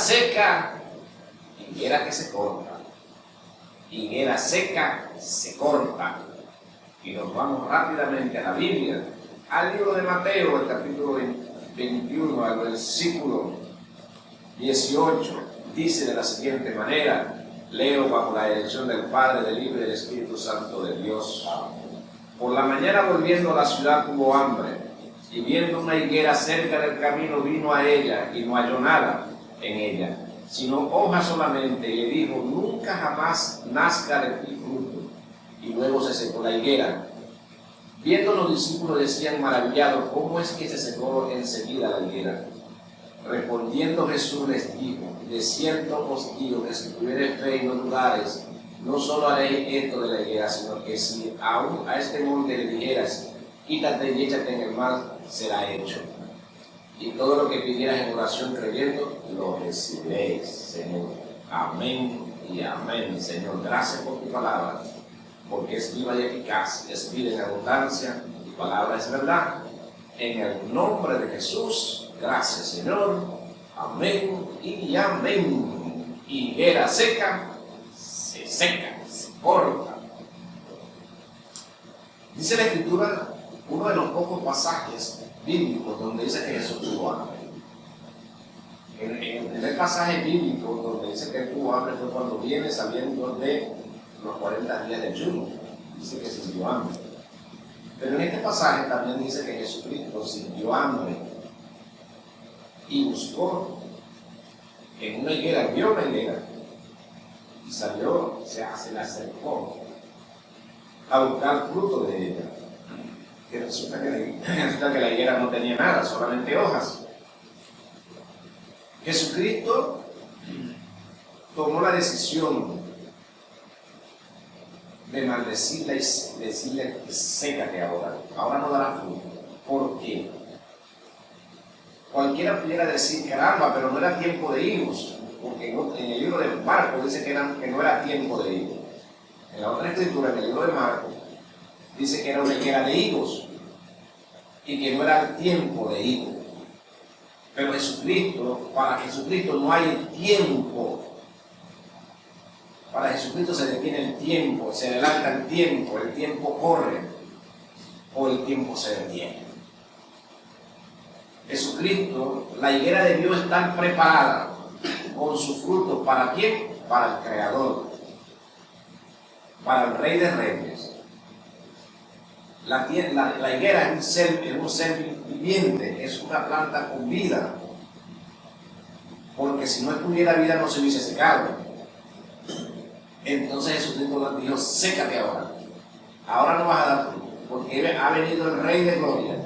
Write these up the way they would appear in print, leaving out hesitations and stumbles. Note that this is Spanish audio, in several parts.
seca, higuera que se corta. Higuera seca se corta. Y nos vamos rápidamente a la Biblia, al libro de Mateo, el capítulo 21, al versículo 18. Dice de la siguiente manera, leo bajo la dirección del Padre, del Hijo y del Espíritu Santo de Dios. Por la mañana, volviendo a la ciudad, tuvo hambre, y viendo una higuera cerca del camino, vino a ella y no halló nada en ella, sino hojas solamente, y le dijo: nunca jamás nazca de ti fruto. Y luego se secó la higuera. Viendo los discípulos, decían maravillados: ¿cómo es que se secó enseguida la higuera? Respondiendo Jesús les dijo: de cierto os digo que si tuviereis fe y no dudareis, no solo haréis esto de la higuera, sino que si aún a este monte le dijeras: quítate y échate en el mar, será hecho. Y todo lo que pidieras en oración creyendo, lo recibiréis, Señor. Amén y amén. Señor, gracias por tu palabra, porque es viva y eficaz, es vida en abundancia, tu palabra es verdad. En el nombre de Jesús, gracias, Señor. Amén y amén. Higuera seca, se seca, se corta. Dice la Escritura, uno de los pocos pasajes bíblicos donde dice que Jesús tuvo hambre. En el pasaje bíblico donde dice que tuvo hambre fue cuando viene saliendo de los 40 días de ayuno. Dice que sintió hambre. Pero en este pasaje también dice que Jesucristo sintió hambre y buscó en una higuera, vio una higuera y salió, se le acercó a buscar fruto de ella. Y resulta que la higuera no tenía nada, solamente hojas. Jesucristo tomó la decisión de maldecirla y decirle: sécate ahora no dará fruto. ¿Por qué? Cualquiera pudiera decir: caramba, pero no era tiempo de higos, porque en el libro de Marcos dice que no era tiempo de higos. En la otra escritura, en el libro de Marcos, dice que era una higuera de higos y que no era el tiempo de higos. Pero para Jesucristo no hay tiempo. Para Jesucristo se detiene el tiempo, se adelanta el tiempo corre o el tiempo se detiene. Jesucristo, la higuera debió estar preparada con sus frutos. ¿Para quién? Para el Creador, para el Rey de Reyes. La higuera es un ser viviente, es una planta con vida, porque si no tuviera vida no se hubiese secado. Entonces Jesucristo dijo: sécate ahora no vas a dar fruto, porque ha venido el Rey de Gloria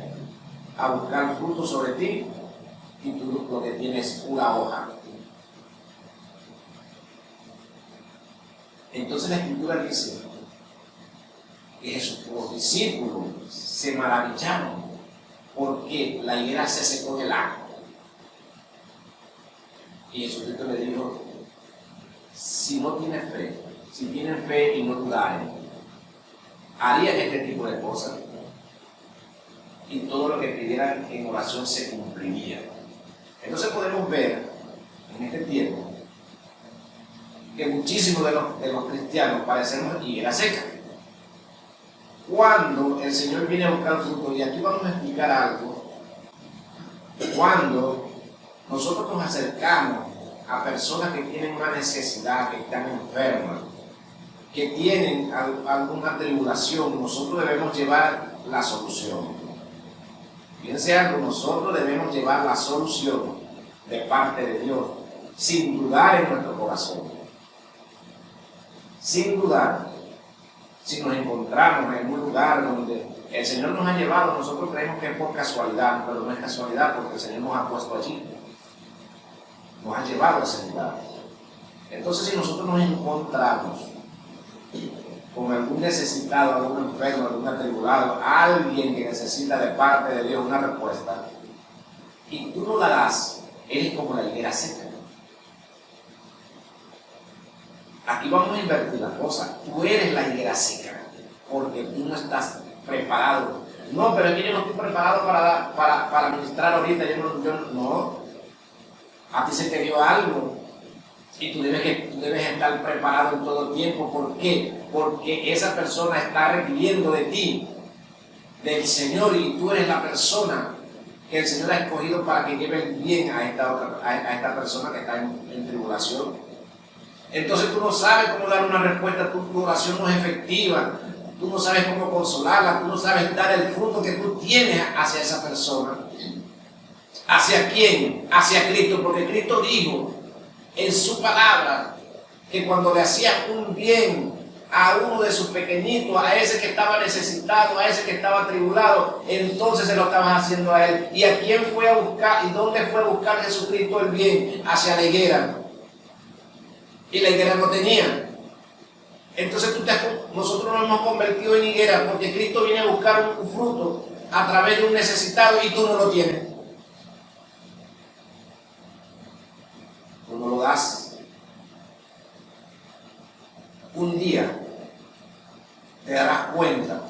a buscar fruto sobre ti, y tú lo que tienes es una hoja. Entonces la Escritura dice que los discípulos se maravillaron porque la higuera se secó del agua. Y Jesucristo le dijo: si no tienes fe, si tienen fe y no dudaren, harían este tipo de cosas, y todo lo que pidieran en oración se cumpliría. Entonces podemos ver en este tiempo que muchísimos de los cristianos parecemos higuera seca. Cuando el Señor viene a buscar fruto, y aquí vamos a explicar algo, cuando nosotros nos acercamos a personas que tienen una necesidad, que están enfermas, que tienen alguna tribulación, nosotros debemos llevar la solución. Fíjense algo, nosotros debemos llevar la solución de parte de Dios, sin dudar en nuestro corazón. Sin dudar. Si nos encontramos en un lugar donde el Señor nos ha llevado, nosotros creemos que es por casualidad, pero no es casualidad, porque el Señor nos ha puesto allí. Nos ha llevado a ese lugar. Entonces, si nosotros nos encontramos con algún necesitado, algún enfermo, algún atribulado, alguien que necesita de parte de Dios una respuesta, y tú no la das, eres como la higuera seca. Aquí vamos a invertir la cosa. Tú eres la higuera seca, porque tú no estás preparado. No, pero es que yo no estoy preparado para ministrar ahorita. Yo no. A ti se te dio algo y tú debes estar preparado en todo tiempo. ¿Por qué? Porque esa persona está requiriendo de ti, del Señor, y tú eres la persona que el Señor ha escogido para que lleve bien a esta persona que está en tribulación. Entonces tú no sabes cómo dar una respuesta, tu oración no es efectiva, tú no sabes cómo consolarla, tú no sabes dar el fruto que tú tienes hacia esa persona. ¿Hacia quién? Hacia Cristo, porque Cristo dijo en su palabra que cuando le hacía un bien a uno de sus pequeñitos, a ese que estaba necesitado, a ese que estaba atribulado, entonces se lo estaban haciendo a él. ¿Y a quién fue a buscar? ¿Y dónde fue a buscar Jesucristo el bien? Hacia la higuera. Y la higuera no tenía. Entonces nosotros nos hemos convertido en higuera porque Cristo viene a buscar un fruto a través de un necesitado y tú no lo tienes. Tú no lo das. Un día te darás cuenta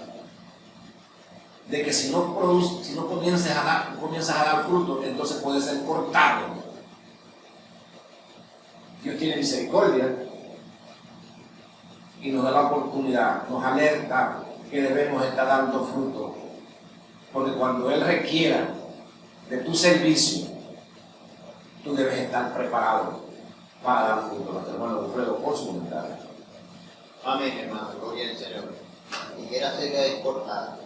de que si no comienzas a dar fruto, entonces puede ser cortado. Dios tiene misericordia y nos da la oportunidad, nos alerta que debemos estar dando fruto, porque cuando Él requiera de tu servicio, tú debes estar preparado para dar fruto. Nuestro hermano Alfredo, por su comentario. Amén, hermano, gloria al Señor. Y que era seca es cortada.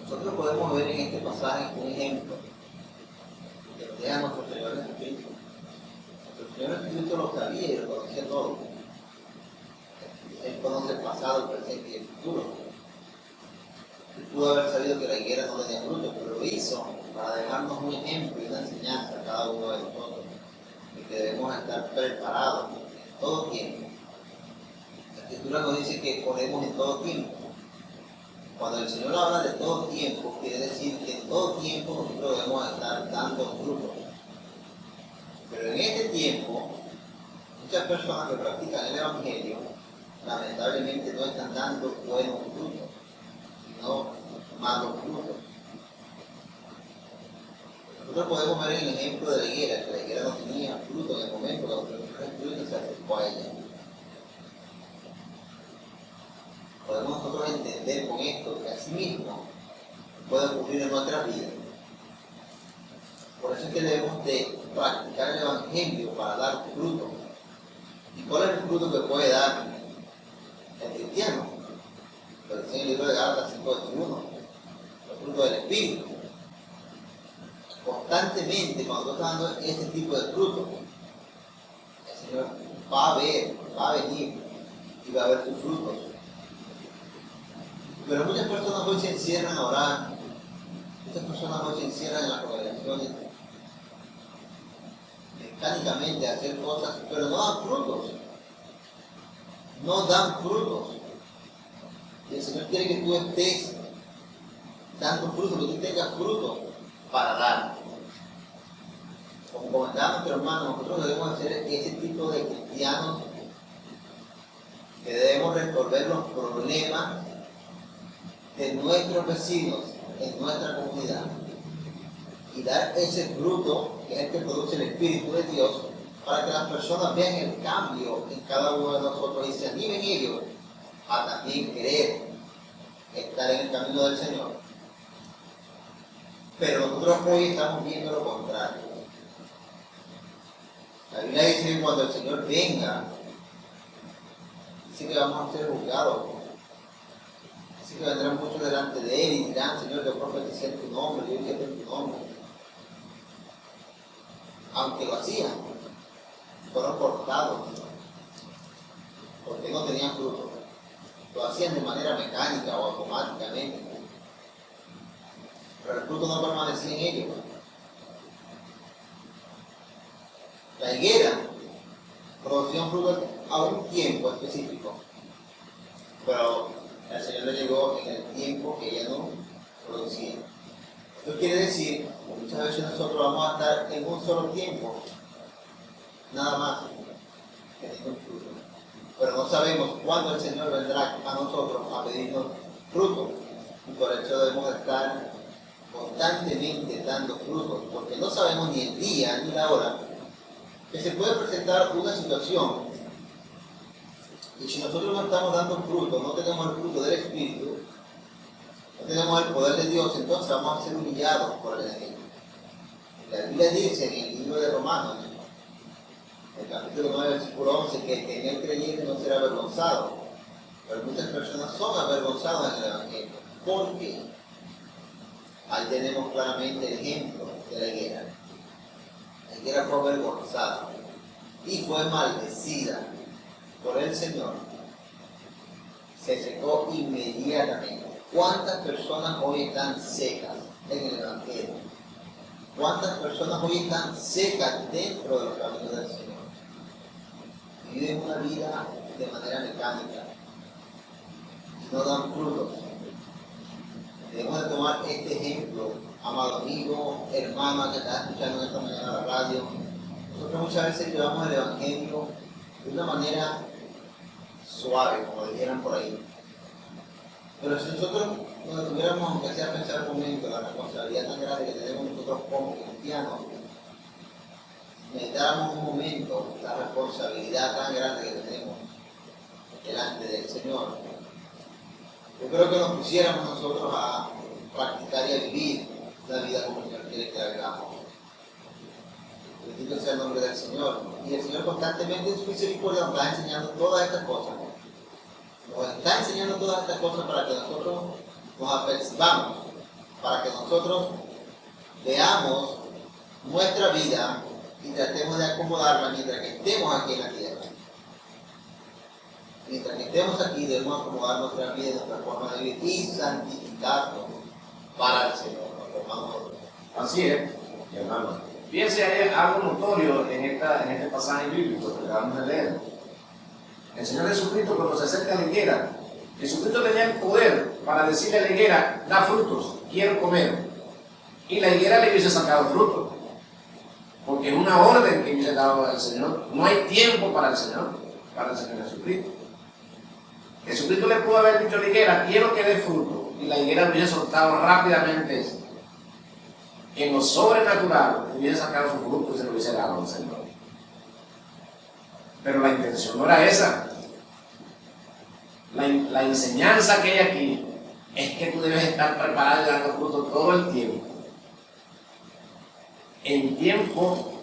Nosotros podemos ver en este pasaje un ejemplo que nos deja nuestro Señor Jesucristo. Nuestro Señor Jesucristo lo sabía y lo conocía todo. Él conoce el pasado, el presente y el futuro. Él pudo haber sabido que la higuera no tenía fruto, pero lo hizo para dejarnos un ejemplo y una enseñanza a cada uno de nosotros, y que debemos estar preparados en todo tiempo. La Escritura nos dice que oremos en todo tiempo. Cuando el Señor habla de todo tiempo, quiere decir que en todo tiempo nosotros debemos estar dando frutos. Pero en este tiempo, muchas personas que practican el Evangelio, lamentablemente no están dando buenos frutos, sino malos frutos. Nosotros podemos ver en el ejemplo de la higuera, que la higuera no tenía fruto en el momento que Jesucristo se acercó a ella. Podemos nosotros entender con esto que así mismo puede ocurrir en nuestras vidas. Por eso es que debemos de practicar el Evangelio para dar fruto. ¿Y cuál es el fruto que puede dar el cristiano? Lo dice en el libro de Gálatas 5:21, los frutos del Espíritu. Constantemente, cuando tú estás dando este tipo de frutos, el Señor va a venir y va a ver tus frutos. Pero muchas personas hoy se encierran a orar, muchas personas hoy se encierran en las congregaciones mecánicamente a hacer cosas, pero no dan frutos. No dan frutos. Y el Señor quiere que tú estés dando frutos, que tú tengas frutos para dar. Como comentaba nuestro hermano, nosotros debemos ser ese tipo de cristianos que debemos resolver los problemas de nuestros vecinos en nuestra comunidad y dar ese fruto que es el que produce el Espíritu de Dios para que las personas vean el cambio en cada uno de nosotros y se animen ellos a también querer estar en el camino del Señor. Pero nosotros hoy estamos viendo lo contrario. La Biblia dice que cuando el Señor venga, dice que vamos a ser juzgados. Dice que vendrán muchos delante de Él y dirán: Señor, yo profeticé en tu nombre, yo dije en tu nombre. Aunque lo hacían, fueron cortados porque no tenían fruto. Lo hacían de manera mecánica o automáticamente, pero el fruto no permanecía en ellos. La higuera producía un fruto a un tiempo específico, pero el Señor le llegó en el tiempo que ella no producía. Esto quiere decir que muchas veces nosotros vamos a estar en un solo tiempo, nada más, teniendo un fruto. Pero no sabemos cuándo el Señor vendrá a nosotros a pedirnos fruto. Y por eso debemos estar constantemente dando frutos, porque no sabemos ni el día ni la hora que se puede presentar una situación, y si nosotros no estamos dando fruto, no tenemos el fruto del Espíritu, no tenemos el poder de Dios, entonces vamos a ser humillados por el enemigo. La Biblia dice en el libro de Romanos, el capítulo 9, versículo 11, que en el creyente no será avergonzado, pero muchas personas son avergonzadas en el Evangelio. ¿Por qué? Ahí tenemos claramente el ejemplo de la higuera. La higuera fue avergonzada y fue maldecida por el Señor. Se secó inmediatamente. ¿Cuántas personas hoy están secas en el Evangelio? ¿Cuántas personas hoy están secas dentro de los caminos del Señor? Viven una vida de manera mecánica y no dan frutos. Debemos de tomar este ejemplo, amado amigo, hermana que está escuchando esta mañana la radio. Nosotros muchas veces llevamos el Evangelio de una manera suave, como dijeran por ahí. Pero si nosotros nos tuviéramos, aunque sea pensar un momento, la responsabilidad tan grande que tenemos nosotros como cristianos, meditáramos un momento la responsabilidad tan grande que tenemos delante del Señor, yo creo que nos pusiéramos nosotros a practicar y a vivir la vida como el Señor quiere que la vivamos. Bendito sea el nombre del Señor. Y el Señor constantemente en su misericordia nos está enseñando todas estas cosas. Nos está enseñando todas estas cosas para que nosotros nos apercibamos, para que nosotros veamos nuestra vida y tratemos de acomodarla mientras que estemos aquí en la tierra. Mientras que estemos aquí debemos acomodar nuestra vida y nuestra forma de vivir y santificarnos para el Señor, nuestro hermano. Así es, mi hermano. Fíjense, hay algo notorio en este pasaje bíblico que acabamos de leer. El Señor Jesucristo, cuando se acerca a la higuera, Jesucristo tenía el poder para decirle a la higuera: da frutos, quiero comer. Y la higuera le hubiese sacado frutos, porque es una orden que hubiese dado al Señor. No hay tiempo para el Señor Jesucristo. Jesucristo le pudo haber dicho a la higuera: quiero que dé fruto, y la higuera lo hubiese soltado rápidamente. En lo sobrenatural hubiese sacado su fruto y se lo hubiese dado al Señor. Pero la intención no era esa. La enseñanza que hay aquí es que tú debes estar preparado y dando fruto todo el tiempo. En tiempo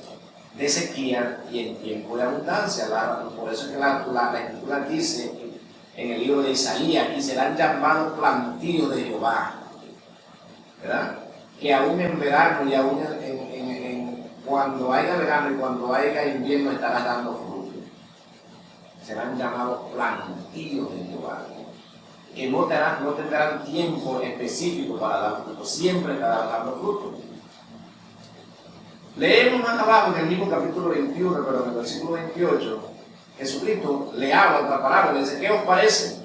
de sequía y en tiempo de abundancia. Por eso es que la Escritura dice en el libro de Isaías: y serán llamados plantíos de Jehová, ¿verdad? Que aún en verano y aún cuando haya verano y cuando haya invierno estarás dando fruto. Serán llamados plantíos de Jehová, que no tendrán tiempo específico para dar fruto, siempre estarán dando fruto. Leemos más abajo en el mismo capítulo 21, pero en el versículo 28, Jesucristo le habla otra parábola, le dice: ¿qué os parece?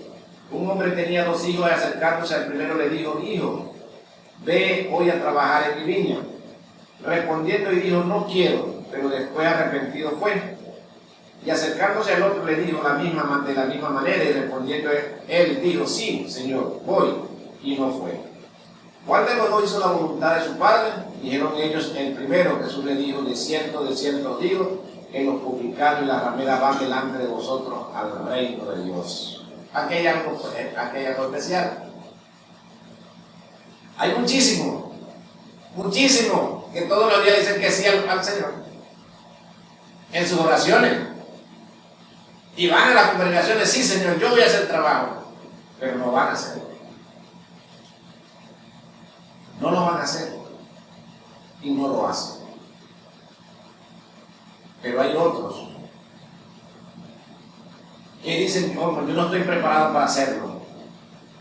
Un hombre tenía 2 hijos y acercándose al primero le dijo: hijo, ve hoy a trabajar en mi viña. Respondiendo y dijo: no quiero, pero después arrepentido fue. Y acercándose al otro le dijo de la misma manera, y respondiendo él dijo: sí, Señor, voy, y no fue. ¿Cuál de los dos hizo la voluntad de su padre? Dijeron ellos: el primero. Jesús le dijo: de cierto os digo, que los publicanos y las rameras van delante de vosotros al reino de Dios. Aquí hay algo especial. Hay muchísimo que todos los días dicen que sí al Señor en sus oraciones, y van a las congregaciones: sí, Señor, yo voy a hacer trabajo, pero no van a hacerlo. No lo van a hacer y no lo hacen. Pero hay otros que dicen: oh, yo no estoy preparado para hacerlo,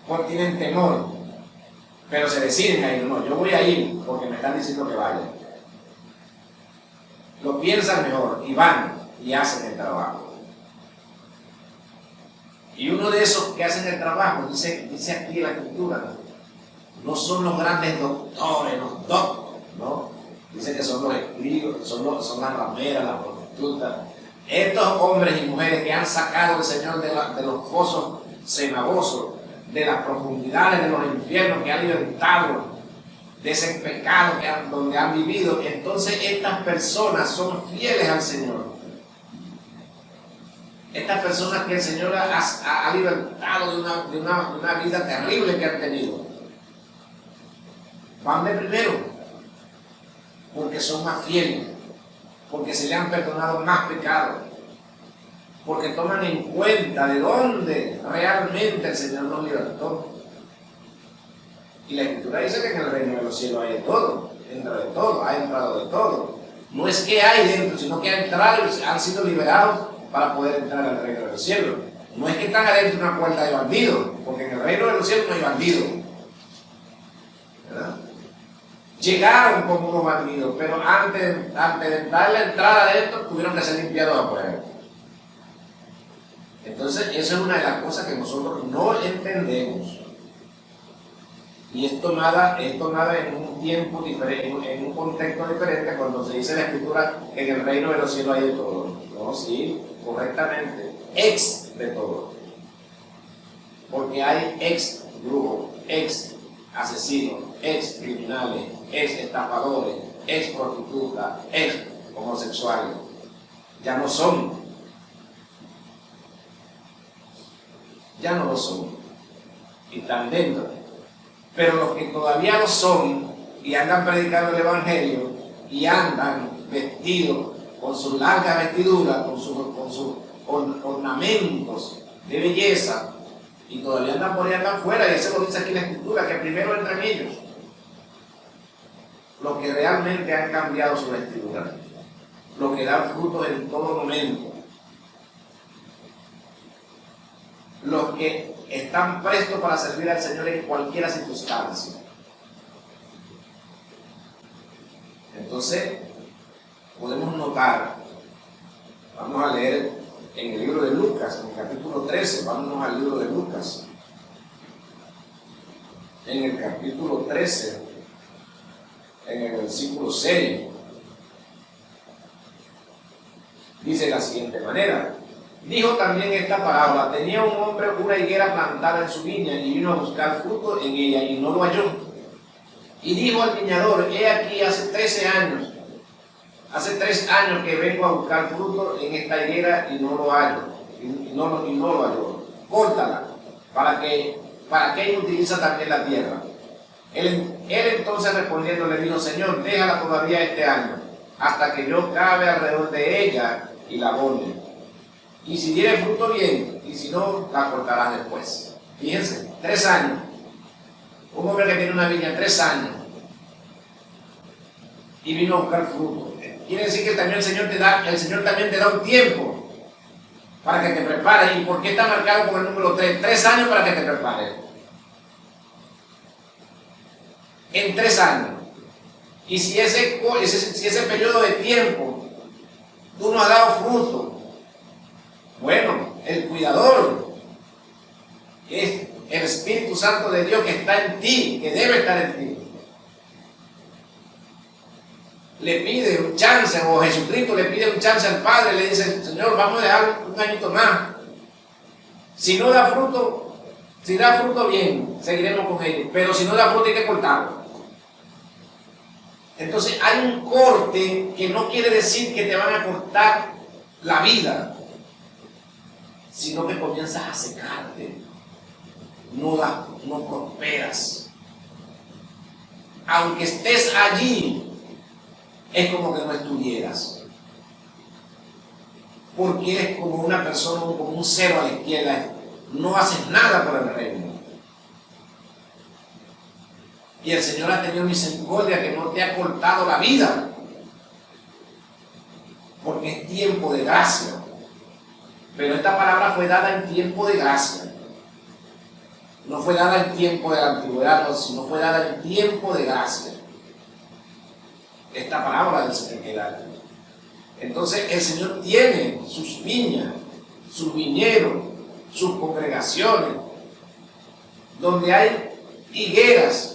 porque tienen temor, pero se deciden a ir. No, yo voy a ir porque me están diciendo que vaya. Lo piensan mejor y van y hacen el trabajo. Y uno de esos que hacen el trabajo, dice aquí la Escritura, no son los grandes doctores, los doctores, ¿no? Dice que son los escribas, son las rameras, las prostitutas. Estos hombres y mujeres que han sacado al Señor de los pozos cenagosos, de las profundidades de los infiernos, que han libertado de ese pecado donde han vivido, entonces estas personas son fieles al Señor. Estas personas que el Señor ha libertado de una vida terrible que han tenido, van de primero, porque son más fieles, porque se le han perdonado más pecados, porque toman en cuenta de dónde realmente el Señor nos libertó. Y la Escritura dice que en el reino de los cielos hay de todo, entra de todo, ha entrado de todo. No es que hay dentro, sino que han entrado y han sido liberados para poder entrar al reino de los cielos. No es que están adentro de una puerta de bandidos, porque en el reino de los cielos no hay bandidos, ¿verdad? Llegaron como unos bandidos, pero antes de dar la entrada adentro, tuvieron que ser limpiados afuera. Entonces, esa es una de las cosas que nosotros no entendemos. Y es tomada en un tiempo diferente, en un contexto diferente, cuando se dice en la Escritura que en el reino de los cielos hay de todo. No, sí, correctamente, ex de todo. Porque hay ex brujos, ex asesinos, ex criminales, ex estafadores, ex prostitutas, ex homosexuales. Ya no son. Ya no lo son. Y están dentro. Pero los que todavía lo son y andan predicando el Evangelio y andan vestidos con sus largas vestiduras, con sus ornamentos de belleza, y todavía andan por ahí, andan fuera, y eso lo dice aquí en la Escritura, que primero entran ellos, los que realmente han cambiado su vestidura, los que dan frutos en todo momento, los que están prestos para servir al Señor en cualquier circunstancia. Entonces, podemos notar, vamos a leer en el libro de Lucas, en el capítulo 13, vámonos al libro de Lucas. En el capítulo 13, en el versículo 6, dice de la siguiente manera: dijo también esta parábola: tenía un hombre una higuera plantada en su viña y vino a buscar fruto en ella y no lo halló. Y dijo al viñador: he aquí, hace 3 años que vengo a buscar fruto en esta higuera y no lo hallo. Y no lo halló. Córtala, para que ella utiliza también la tierra. Él entonces respondiendo le dijo: Señor, déjala todavía este año, hasta que yo cabe alrededor de ella y la abone. Y si diere fruto, bien, y si no, la cortarás después. Fíjense, 3 años. Un hombre que tiene una viña 3 años y vino a buscar fruto. Quiere decir que también el Señor también te da un tiempo para que te prepares. ¿Y por qué está marcado con el número 3? 3 años para que te prepares. En 3 años. Y si ese periodo de tiempo tú no has dado fruto, bueno, el cuidador, que es el Espíritu Santo de Dios que está en ti, que debe estar en ti, le pide un chance, o Jesucristo le pide un chance al Padre, le dice: Señor, vamos a dejar un añito más. Si no da fruto, si da fruto, bien, seguiremos con ellos, pero si no da fruto hay que cortarlo. Entonces hay un corte que no quiere decir que te van a cortar la vida, sino que comienzas a secarte, no prosperas. Aunque estés allí, es como que no estuvieras, porque eres como una persona, como un cero a la izquierda, no haces nada por el reino. Y el Señor ha tenido misericordia, que no te ha cortado la vida, porque es tiempo de gracia. Pero esta palabra fue dada en tiempo de gracia. No fue dada en tiempo de la antigüedad, no, sino fue dada en tiempo de gracia. Esta palabra del Señor que da. Entonces el Señor tiene sus viñas, sus viñedos, sus congregaciones, donde hay higueras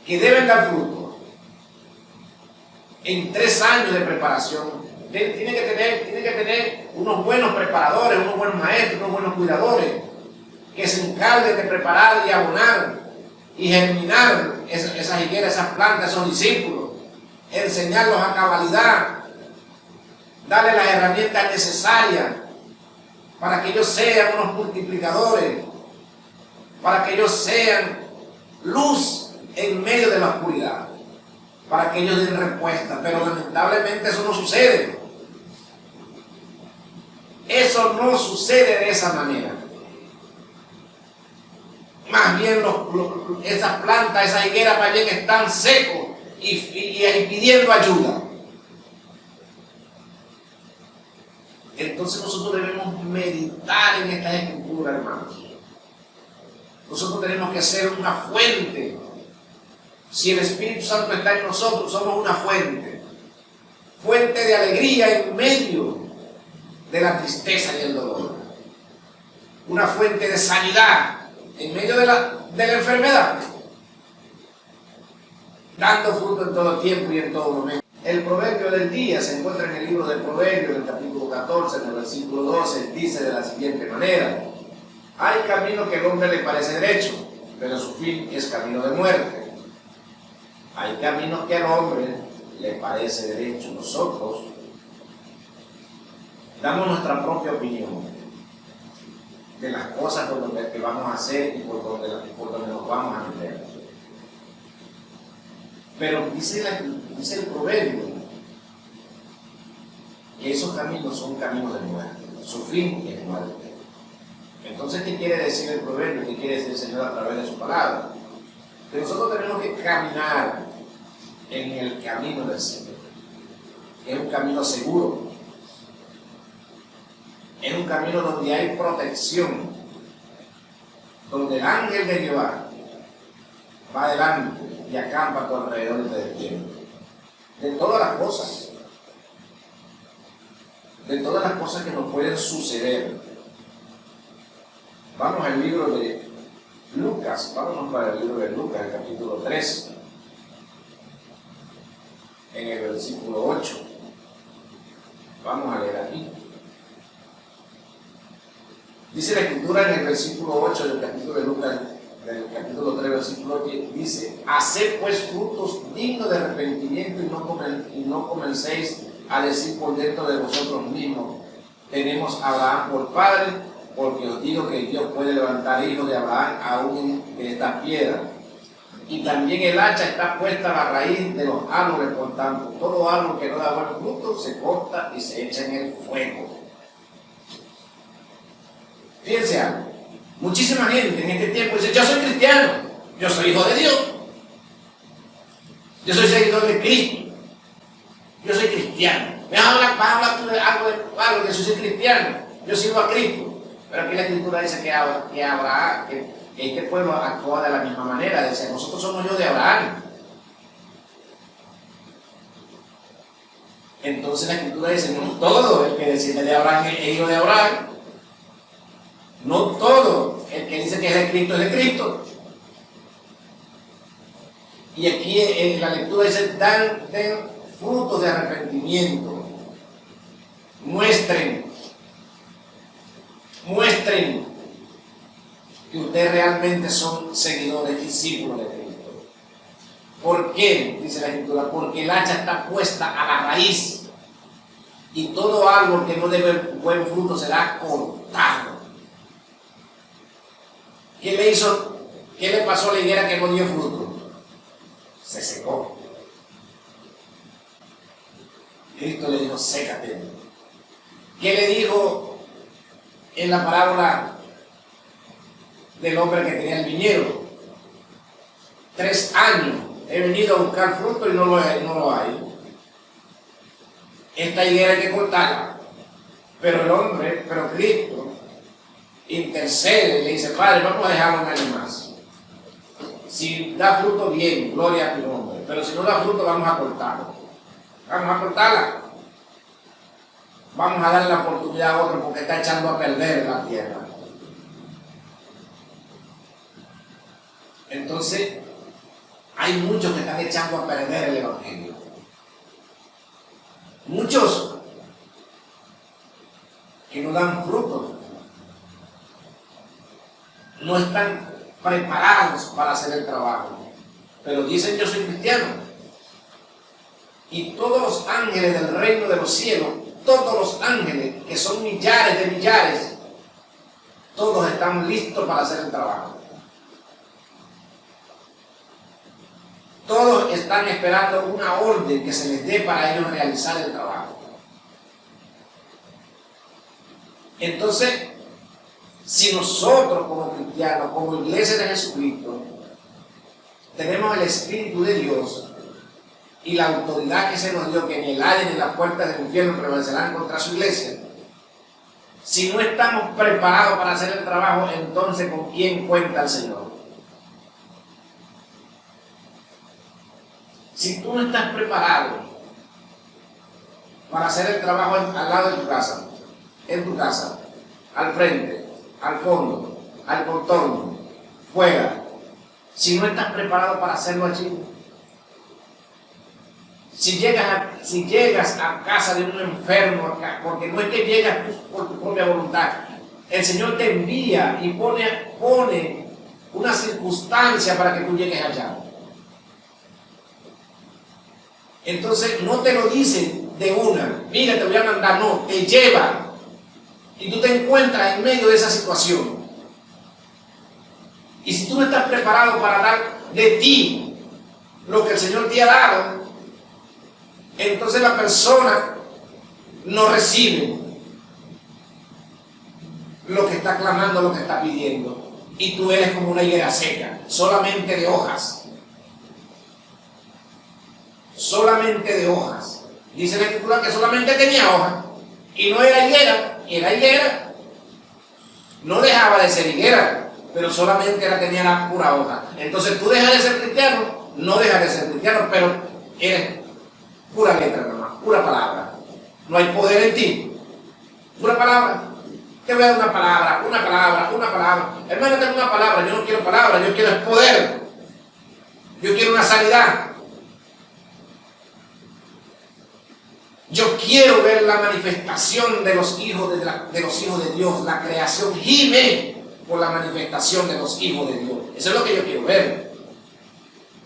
que deben dar fruto en 3 años de preparación. Tiene que tener unos buenos preparadores, unos buenos maestros, unos buenos cuidadores, que se encarguen de preparar y abonar y germinar esas higueras, esas plantas, esos discípulos, enseñarlos a cabalidad, darles las herramientas necesarias para que ellos sean unos multiplicadores, para que ellos sean luz en medio de la oscuridad, para que ellos den respuesta. Pero lamentablemente eso no sucede. Eso no sucede de esa manera. Más bien esas plantas, esas higueras más bien están secos y pidiendo ayuda. Entonces nosotros debemos meditar en estas escrituras, hermanos. Nosotros tenemos que ser una fuente. Si el Espíritu Santo está en nosotros, somos una fuente. Fuente de alegría en medio de la tristeza y el dolor. Una fuente de sanidad en medio de la enfermedad. Dando fruto en todo tiempo y en todo momento. El proverbio del día se encuentra en el libro del Proverbio, en el capítulo 14, en el versículo 12, dice de la siguiente manera: hay camino que al hombre le parece derecho, pero su fin es camino de muerte. Hay caminos que al hombre le parece derecho. Nosotros damos nuestra propia opinión de las cosas que vamos a hacer y por donde nos vamos a meter. Pero dice el proverbio que esos caminos son caminos de muerte. Su fin es muerte. Entonces, ¿qué quiere decir el proverbio? ¿Qué quiere decir el Señor a través de su palabra? Que nosotros tenemos que caminar en el camino del Señor. Es un camino seguro. Es un camino donde hay protección, donde el ángel de Jehová va adelante y acampa a tu alrededor y te defiende. De todas las cosas que nos pueden suceder. Vamos al libro de Lucas, vámonos para el libro de Lucas, el capítulo 3, en el versículo 8. Vamos a leer aquí. Dice la Escritura en el versículo 8 del capítulo de Lucas, del capítulo 3, versículo 8, dice: haced pues frutos dignos de arrepentimiento y no comencéis a decir por dentro de vosotros mismos: tenemos a Abraham por padre, porque os digo que Dios puede levantar hijos de Abraham aún de estas piedras. Y también el hacha está puesta a la raíz de los árboles, por tanto, todo árbol que no da buen fruto se corta y se echa en el fuego. Fíjense algo, muchísima gente en este tiempo dice: yo soy cristiano, yo soy hijo de Dios, yo soy seguidor de Cristo, yo soy cristiano. Me vas a hablar tú de algo que yo soy cristiano, yo sirvo a Cristo. Pero aquí la Escritura dice que Abraham, que este pueblo actúa de la misma manera. Dice: nosotros somos hijos de Abraham. Entonces la Escritura dice: no todo el que desciende de Abraham es hijo de Abraham. No todo el que dice que es de Cristo es de Cristo. Y aquí en la lectura dice: den frutos de arrepentimiento. Muestren que ustedes realmente son seguidores, discípulos de Cristo. ¿Por qué? Dice la Escritura: porque el hacha está puesta a la raíz, y todo árbol que no dé buen fruto será cortado. ¿Qué le hizo? ¿Qué le pasó a la higuera que no dio fruto? Se secó. Cristo le dijo: sécate. ¿Qué le dijo en la parábola del hombre que tenía el viñedo? 3 años he venido a buscar fruto y no lo hay. Esta higuera hay que cortarla. Pero Cristo intercede y le dice: Padre, vamos a dejarlo un año más. Si da fruto, bien, gloria a tu nombre. Pero si no da fruto, vamos a cortarlo. Vamos a cortarla. Vamos a darle la oportunidad a otro porque está echando a perder la tierra. Entonces, hay muchos que están echando a perder el Evangelio. Muchos que no dan frutos. No están preparados para hacer el trabajo. Pero dicen: yo soy cristiano. Y todos los ángeles del reino de los cielos, todos los ángeles, que son millares de millares, todos están listos para hacer el trabajo. Todos están esperando una orden que se les dé para ellos realizar el trabajo. Entonces, si nosotros como cristianos, como iglesia de Jesucristo, tenemos el Espíritu de Dios y la autoridad que se nos dio, que ni el Hades ni las puertas del infierno prevalecerán contra su iglesia, si no estamos preparados para hacer el trabajo, entonces ¿con quién cuenta el Señor? Si tú no estás preparado para hacer el trabajo al lado de tu casa, en tu casa, al frente, al fondo, al contorno, fuera, si no estás preparado para hacerlo allí, si llegas a casa de un enfermo acá, porque no es que llegas por tu propia voluntad, el Señor te envía y pone una circunstancia para que tú llegues allá. Entonces no te lo dicen de una: mira, te voy a mandar, no, te lleva. Y tú te encuentras en medio de esa situación. Y si tú no estás preparado para dar de ti lo que el Señor te ha dado, entonces la persona no recibe lo que está clamando, lo que está pidiendo. Y tú eres como una higuera seca, solamente de hojas. Solamente de hojas. Dice la Escritura que solamente tenía hojas. Y no era higuera, era higuera. No dejaba de ser higuera, pero solamente tenía la pura hoja. Entonces tú dejas de ser cristiano, no dejas de ser cristiano, pero eres pura letra nomás, pura palabra. No hay poder en ti. Pura palabra. Te voy a dar una palabra, una palabra, una palabra. Hermano, tengo una palabra. Yo no quiero palabra, yo quiero el poder. Yo quiero una sanidad. Yo quiero ver la manifestación de los hijos de los hijos de Dios. La creación gime por la manifestación de los hijos de Dios. Eso es lo que yo quiero ver.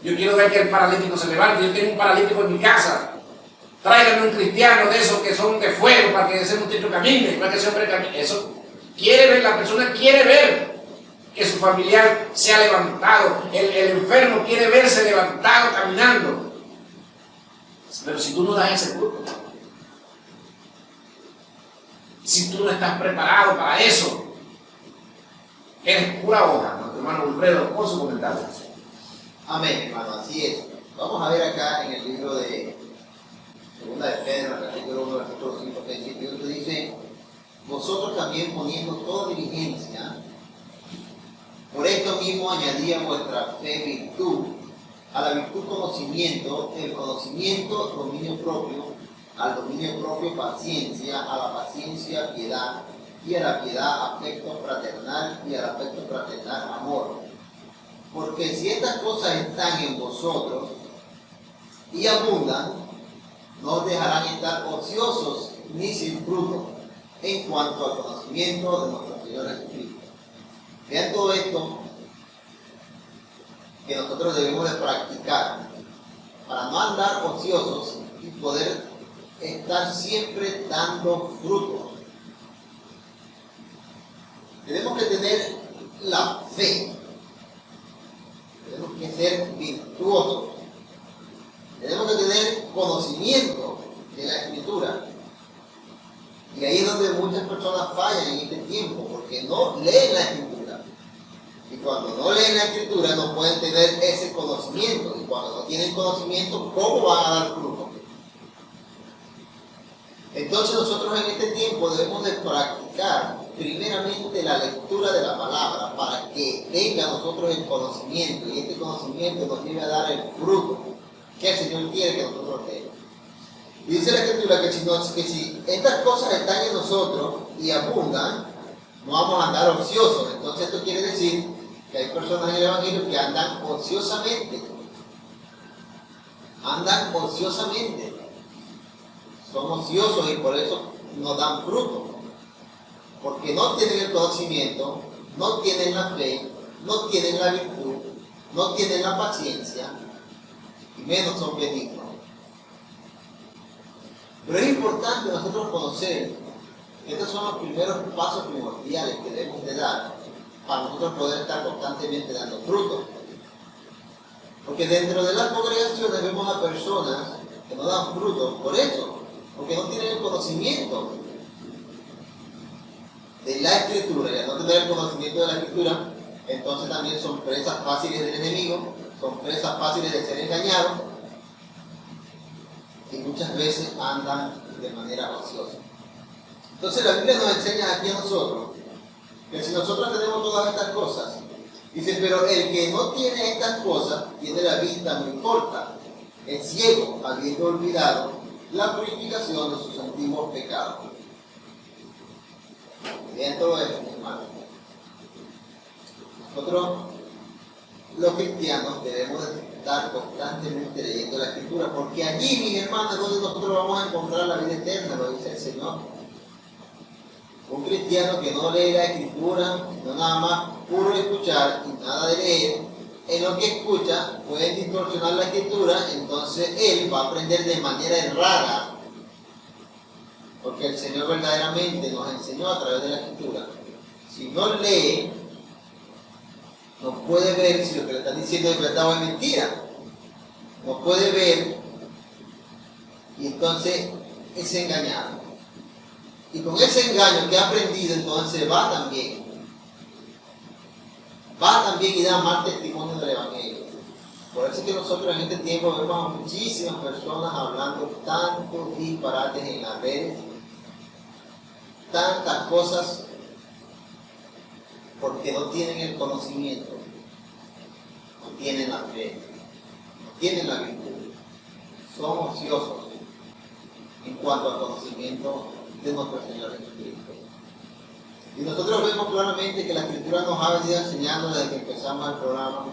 Yo quiero ver que el paralítico se levante. Yo tengo un paralítico en mi casa. Tráiganme un cristiano de esos que son de fuego para que ese muchacho camine, para que ese hombre camine. Eso quiere ver, la persona quiere ver que su familiar se ha levantado. El enfermo quiere verse levantado, caminando. Pero si tú no das ese fruto, si tú no estás preparado para eso, eres pura hoja. Nuestro hermano Wilfredo, con su comentario. Amén, hermano, así es. Vamos a ver acá en el libro de Segunda de Pedro, capítulo 1, versículo 5, 6 y 8, dice: vosotros también poniendo toda diligencia, por esto mismo añadí a vuestra fe virtud, a la virtud conocimiento, el conocimiento dominio propio, al dominio propio paciencia, a la paciencia piedad, y a la piedad afecto fraternal, y al afecto fraternal amor. Porque si estas cosas están en vosotros y abundan, no os dejarán estar ociosos ni sin fruto en cuanto al conocimiento de nuestro Señor Jesucristo. Vean todo esto que nosotros debemos de practicar para no andar ociosos y poder estar siempre dando fruto. Tenemos que tener la fe, tenemos que ser virtuosos, tenemos que tener conocimiento de la Escritura. Y ahí es donde muchas personas fallan en este tiempo, porque no leen la Escritura. Y cuando no leen la Escritura no pueden tener ese conocimiento. Y cuando no tienen conocimiento, ¿cómo van a dar fruto? Entonces nosotros en este tiempo debemos de practicar primeramente la lectura de la palabra para que venga a nosotros el conocimiento, y este conocimiento nos lleve a dar el fruto que el Señor quiere que nosotros tengamos. Y dice la Escritura que si estas cosas están en nosotros y abundan, no vamos a andar ociosos. Entonces esto quiere decir que hay personas en el Evangelio que andan ociosamente. Andan ociosamente. Son ociosos y por eso no dan fruto. Porque no tienen el conocimiento, no tienen la fe no tienen la virtud, no tienen la paciencia, y menos son benignos. Pero es importante nosotros conocer que estos son los primeros pasos primordiales que debemos de dar para nosotros poder estar constantemente dando frutos. Porque dentro de las congregaciones vemos a personas que no dan frutos por eso, porque no tienen el conocimiento de la Escritura, y al no tener el conocimiento de la Escritura, entonces también son presas fáciles del enemigo, son presas fáciles de ser engañados, y muchas veces andan de manera ociosa. Entonces la Biblia nos enseña aquí a nosotros que si nosotros tenemos todas estas cosas, dice, pero el que no tiene estas cosas tiene la vista muy corta, es ciego, habiendo olvidado la purificación de sus antiguos pecados. Bien, todo esto, mi hermano. Nosotros, los cristianos, debemos estar constantemente leyendo la Escritura, porque allí, mis hermanos, es donde nosotros vamos a encontrar la vida eterna, lo dice el Señor. Un cristiano que no lee la Escritura, no nada más puro escuchar y nada de leer, en lo que escucha puede distorsionar la Escritura, entonces él va a aprender de manera errada, porque el Señor verdaderamente nos enseñó a través de la Escritura. Si no lee, no puede ver si lo que le están diciendo es verdad o es mentira. No puede ver y entonces es engañado. Y con ese engaño que ha aprendido, entonces va también y da mal testimonio del Evangelio. Por eso es que nosotros en este tiempo vemos a muchísimas personas hablando tantos disparates en las redes, tantas cosas, porque no tienen el conocimiento, no tienen la fe, no tienen la virtud, son ociosos en cuanto al conocimiento de nuestro Señor Jesucristo. Y nosotros vemos claramente que la Escritura nos ha venido enseñando desde que empezamos el programa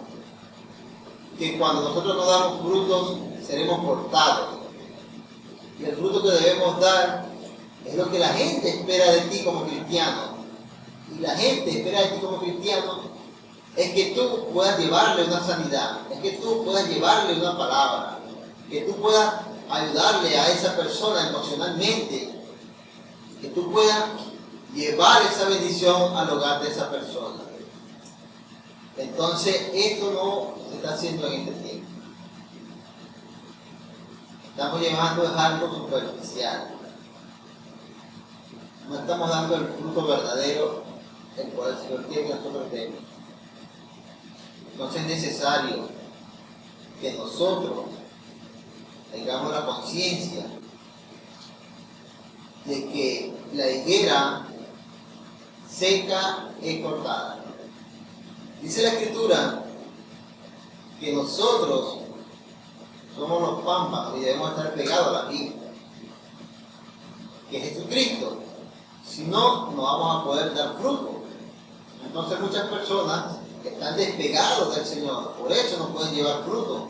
que cuando nosotros no damos frutos seremos cortados, y el fruto que debemos dar es lo que la gente espera de ti como cristiano. Y la gente espera de ti como cristiano es que tú puedas llevarle una sanidad, es que tú puedas llevarle una palabra, que tú puedas ayudarle a esa persona emocionalmente, que tú puedas llevar esa bendición al hogar de esa persona. Entonces, esto no se está haciendo en este tiempo. Estamos llevando algo superficial. No estamos dando el fruto verdadero el cual el Señor quiere que nosotros demos. Entonces es necesario que nosotros tengamos la conciencia de que la higuera seca es cortada. Dice la Escritura que nosotros somos los pámpanos y debemos estar pegados a la vid, que es Jesucristo. Si no, no vamos a poder dar fruto. Entonces muchas personas están despegados del Señor, por eso no pueden llevar fruto,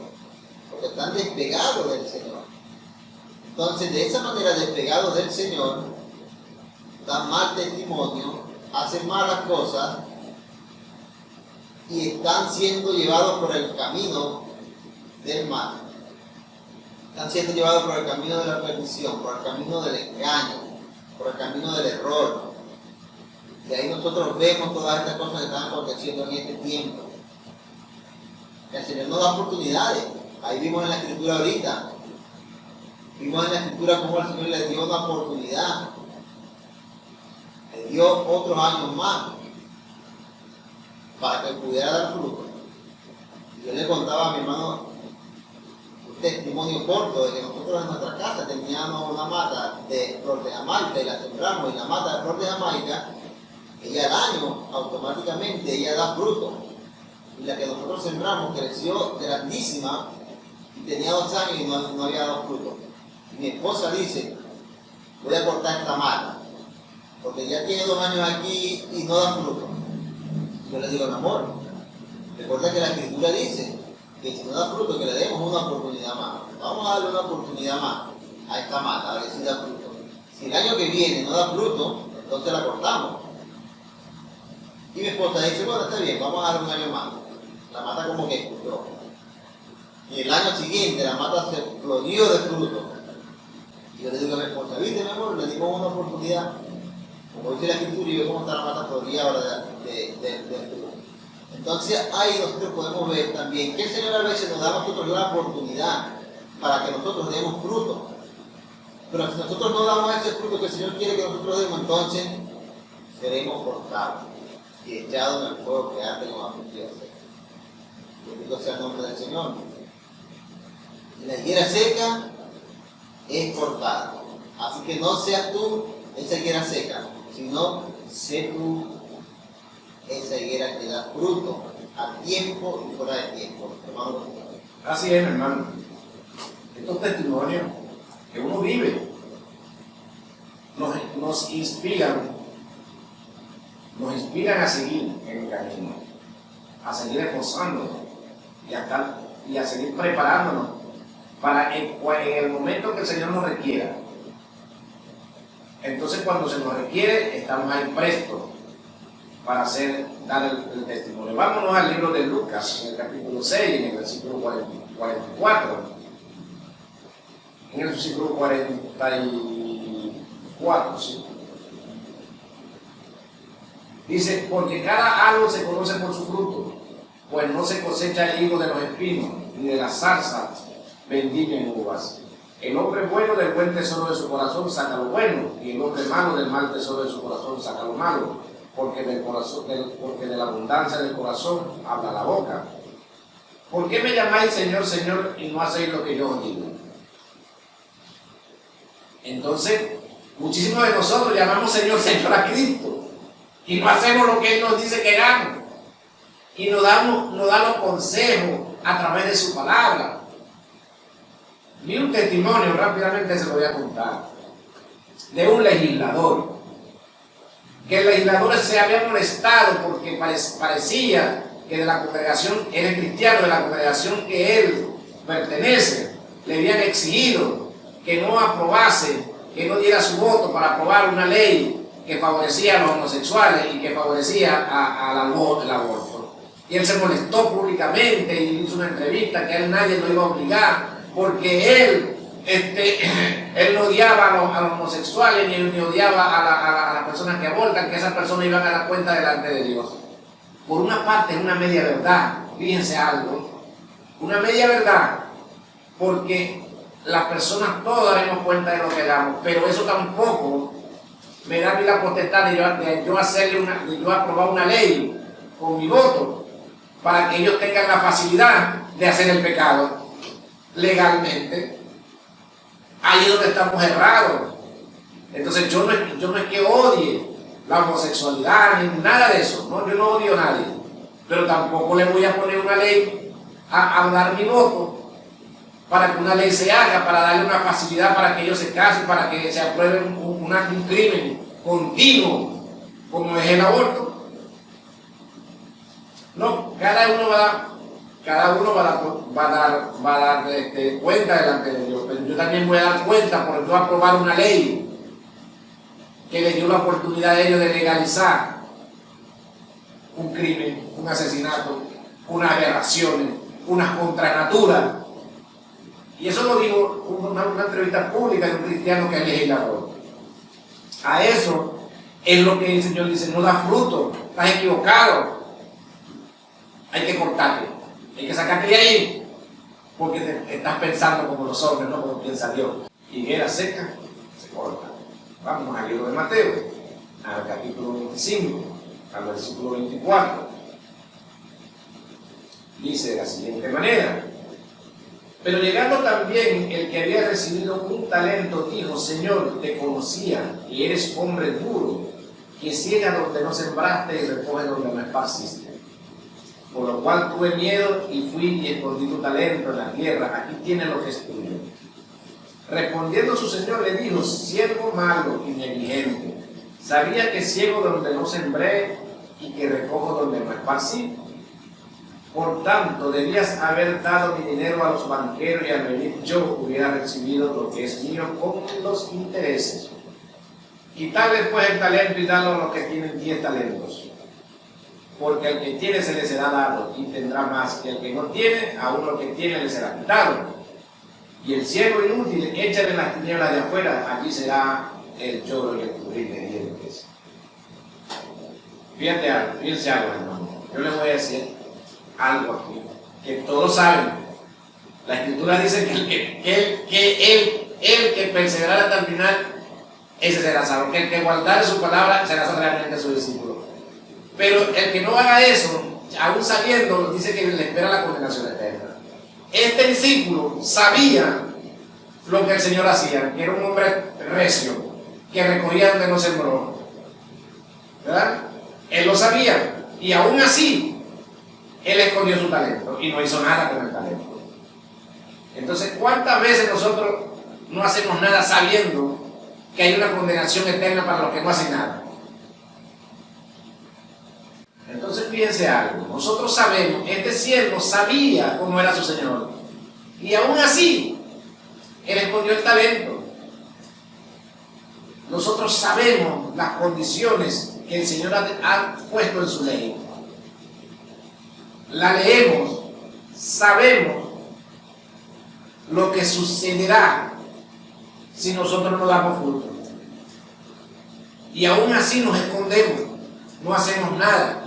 porque están despegados del Señor. Entonces, de esa manera, despegados del Señor, dan mal testimonio, hacen malas cosas y están siendo llevados por el camino del mal. Están siendo llevados por el camino de la perdición, por el camino del engaño, por el camino del error. Y ahí nosotros vemos todas estas cosas que están aconteciendo en este tiempo. El Señor nos da oportunidades. Ahí vimos en la Escritura ahorita. Vimos en la Escritura cómo el Señor le dio una oportunidad. Le dio otros años más para que pudiera dar fruto. Y yo le contaba a mi hermano un testimonio corto de que nosotros en nuestra casa teníamos una mata de flor de Jamaica y la sembramos, y la mata de flor de Jamaica, ella al año automáticamente ella da fruto, y la que nosotros sembramos creció grandísima y tenía 2 años y no había dado fruto. Y mi esposa dice, voy a cortar esta mata porque ya tiene 2 años aquí y no da fruto. Yo le digo, mi amor, recuerda que la Escritura dice que si no da fruto, que le demos una oportunidad más. Vamos a darle una oportunidad más a esta mata, a ver si da fruto. Si el año que viene no da fruto, entonces la cortamos. Y mi esposa dice, bueno, está bien, vamos a darle un año más. La mata como que explotó. Y el año siguiente la mata se florió de fruto. Y yo le digo a mi esposa, viste, mi amor, le dimos una oportunidad. Como dice la escritura, y ve cómo está la mata florida ahora de fruto. Entonces ahí nosotros podemos ver también que el Señor a veces nos da a nosotros la oportunidad para que nosotros demos fruto. Pero si nosotros no damos ese fruto que el Señor quiere que nosotros demos, entonces seremos cortados y echados en el fuego que arde con aflicción. Bendito sea el nombre del Señor. Y la higuera seca es cortada. Así que no seas tú esa higuera seca, sino sé tú esa higuera que da fruto a tiempo y fuera de tiempo. Hermano. Así es, hermano. Estos testimonios que uno vive nos inspiran a seguir en el camino, a seguir esforzándonos y a seguir preparándonos para en el momento que el Señor nos requiera. Entonces, cuando se nos requiere, estamos ahí prestos para dar el testimonio. Vámonos al libro de Lucas, en el capítulo 6, en el versículo 44. En el versículo 44, ¿sí? Dice, porque cada árbol se conoce por su fruto, pues no se cosecha el higo de los espinos, ni de las zarzas vendimia uvas. El hombre bueno del buen tesoro de su corazón saca lo bueno, y el hombre malo del mal tesoro de su corazón saca lo malo, porque porque de la abundancia del corazón habla la boca. ¿Por qué me llamáis Señor, Señor, y no hacéis lo que yo os digo? Entonces, muchísimos de nosotros llamamos Señor, Señor a Cristo, y no hacemos lo que Él nos dice que hagamos, y nos da los consejos a través de su palabra. Vi un testimonio, rápidamente se lo voy a contar, de un legislador, que el legislador se había molestado porque parecía que de la congregación, él es cristiano, de la congregación que él pertenece, le habían exigido que no aprobase, que no diera su voto para aprobar una ley que favorecía a los homosexuales y que favorecía al aborto. Y él se molestó públicamente y hizo una entrevista que a él nadie lo iba a obligar, porque él no odiaba a los homosexuales ni odiaba a las personas que abortan, que esas personas iban a dar cuenta delante de Dios. Por una parte es una media verdad, fíjense algo, una media verdad, porque las personas todas daremos cuenta de lo que hagamos, pero eso tampoco me da a mí la potestad de yo aprobar una ley con mi voto para que ellos tengan la facilidad de hacer el pecado legalmente. Ahí es donde estamos errados. Entonces yo no es que odie la homosexualidad ni nada de eso, ¿no? Yo no odio a nadie, pero tampoco le voy a poner una ley a dar mi voto para que una ley se haga, para darle una facilidad para que ellos se casen, para que se apruebe un crimen continuo como es el aborto. No, cada uno va a dar cuenta delante de Dios, pero yo también voy a dar cuenta por yo aprobar una ley que le dio la oportunidad a ellos de legalizar un crimen, un asesinato, unas aberraciones, unas contranaturas. Y eso lo digo en una entrevista pública de un cristiano que es legislador. A eso es lo que el Señor dice, no da fruto, estás equivocado, hay que cortarte, hay que sacarte de ahí, porque te estás pensando como los hombres, no como piensa Dios. Higuera seca, se corta. Vamos al libro de Mateo, al capítulo 25, al versículo 24. Dice de la siguiente manera: pero llegando también el que había recibido un talento, dijo, Señor, te conocía y eres hombre duro, que ciega donde no sembraste y recoge donde no esparciste. Por lo cual tuve miedo y fui y escondí tu talento en la tierra, aquí tienes lo que es tuyo. Respondiendo su señor le dijo, siervo malo y negligente, ¿sabías que ciego donde no sembré y que recojo donde no esparcí? Por tanto, debías haber dado mi dinero a los banqueros y al venir yo hubiera recibido lo que es mío con los intereses. Quitarle pues el talento y darlo a los que tienen 10 talentos. porque al que tiene se le será dado y tendrá más, y al que no tiene, aún lo que tiene le será quitado. Y el ciego inútil, échale en las tinieblas de afuera, allí será el lloro y el crujir de dientes. Fíjense algo, hermano. Yo les voy a decir algo aquí, que todos saben. La Escritura dice que el que perseverara hasta el final, ese será salvo. Que el que guardare su palabra será realmente su discípulo. Pero el que no haga eso, aún sabiendo, dice que le espera la condenación eterna. Este discípulo sabía lo que el Señor hacía, que era un hombre recio, que recogía donde no sembró, ¿verdad? Él lo sabía, y aún así, él escondió su talento y no hizo nada con el talento. Entonces, ¿cuántas veces nosotros no hacemos nada sabiendo que hay una condenación eterna para los que no hacen nada? Entonces, fíjense algo, nosotros sabemos, este siervo sabía cómo era su Señor, y aún así, él escondió el talento. Nosotros sabemos las condiciones que el Señor ha puesto en su ley. La leemos, sabemos lo que sucederá si nosotros no damos fruto. Y aún así nos escondemos, no hacemos nada.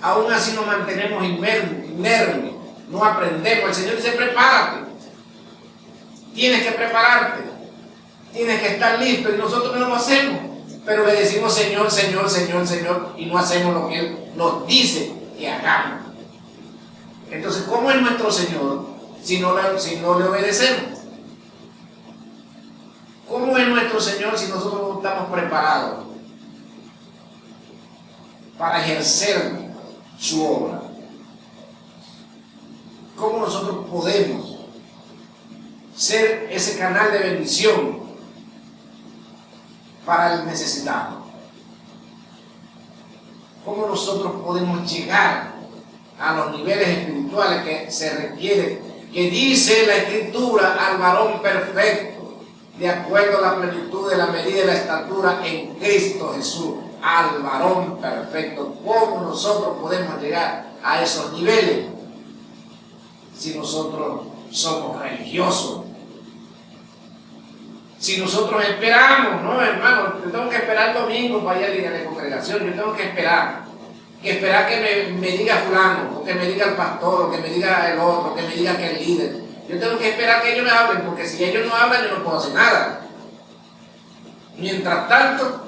Aún así nos mantenemos inermes, no aprendemos. El Señor dice, prepárate. Tienes que prepararte. Tienes que estar listo, y nosotros no lo hacemos. Pero le decimos Señor, Señor, Señor, Señor, y no hacemos lo que Él nos dice que hagamos. Entonces, ¿cómo es nuestro Señor si no le obedecemos? ¿Cómo es nuestro Señor si nosotros no estamos preparados para ejercer su obra? ¿Cómo nosotros podemos ser ese canal de bendición para el necesitado? ¿Cómo nosotros podemos llegar a los niveles espirituales que se requieren? Que dice la Escritura, al varón perfecto, de acuerdo a la plenitud de la medida de la estatura en Cristo Jesús. Al varón perfecto. ¿Cómo nosotros podemos llegar a esos niveles si nosotros somos religiosos? Si nosotros esperamos, no, hermano, yo tengo que esperar el domingo para ir a la congregación, yo tengo que esperar que me diga fulano, o que me diga el pastor, o que me diga el otro, que me diga que el líder. Yo tengo que esperar que ellos me hablen, porque si ellos no hablan, yo no puedo hacer nada. Mientras tanto,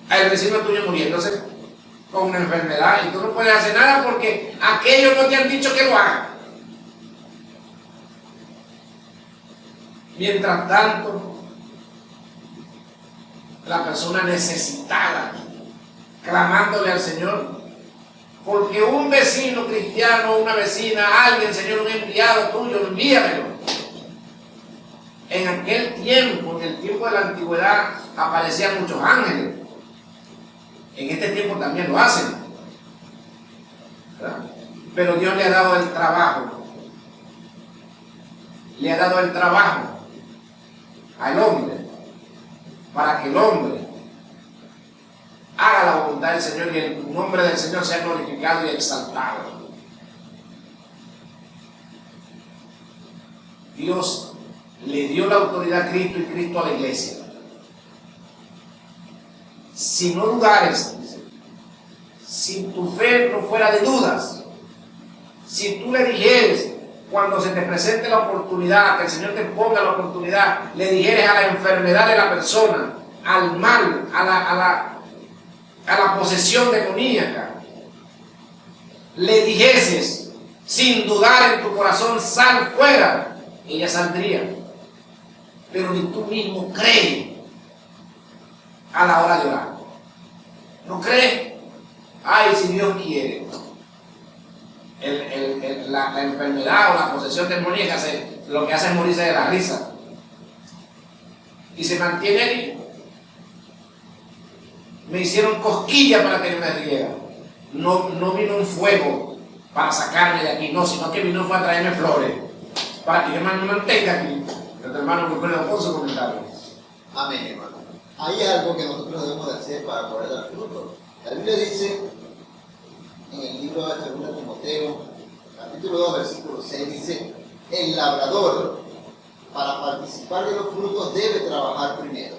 el vecino tuyo muriéndose con una enfermedad, y tú no puedes hacer nada porque aquellos no te han dicho que lo hagan. Mientras tanto, la persona necesitada, clamándole al Señor, porque un vecino cristiano, una vecina, alguien, Señor, un enviado tuyo, envíamelo. En aquel tiempo, en el tiempo de la antigüedad, aparecían muchos ángeles. En este tiempo también lo hacen, ¿verdad? Pero Dios le ha dado el trabajo. Le ha dado el trabajo al hombre, para que el hombre haga la voluntad del Señor y el nombre del Señor sea glorificado y exaltado. Dios le dio la autoridad a Cristo y Cristo a la iglesia. Si no dudares, si tu fe no fuera de dudas, si tú le dijeres, cuando se te presente la oportunidad, que el Señor te ponga la oportunidad, le dijeres a la enfermedad de la persona, al mal, a la posesión demoníaca, le dijeses sin dudar en tu corazón, sal fuera, ella saldría. Pero ni tú mismo crees a la hora de orar. ¿No crees? Ay, si Dios quiere. La enfermedad o la posesión demoníaca lo que hace es morirse de la risa. Y se mantiene ahí. Me hicieron cosquillas para que yo me riera. No vino un fuego para sacarme de aquí, no, sino que vino fue a traerme flores para que yo me mantenga aquí. El hermano Wilfredo con su comentario. Amén, hermano. Hay algo que nosotros debemos de hacer para poder dar fruto. La Biblia dice en el libro de 2 Timoteo, capítulo 2, versículo 6, dice: el labrador, para participar de los frutos, debe trabajar primero.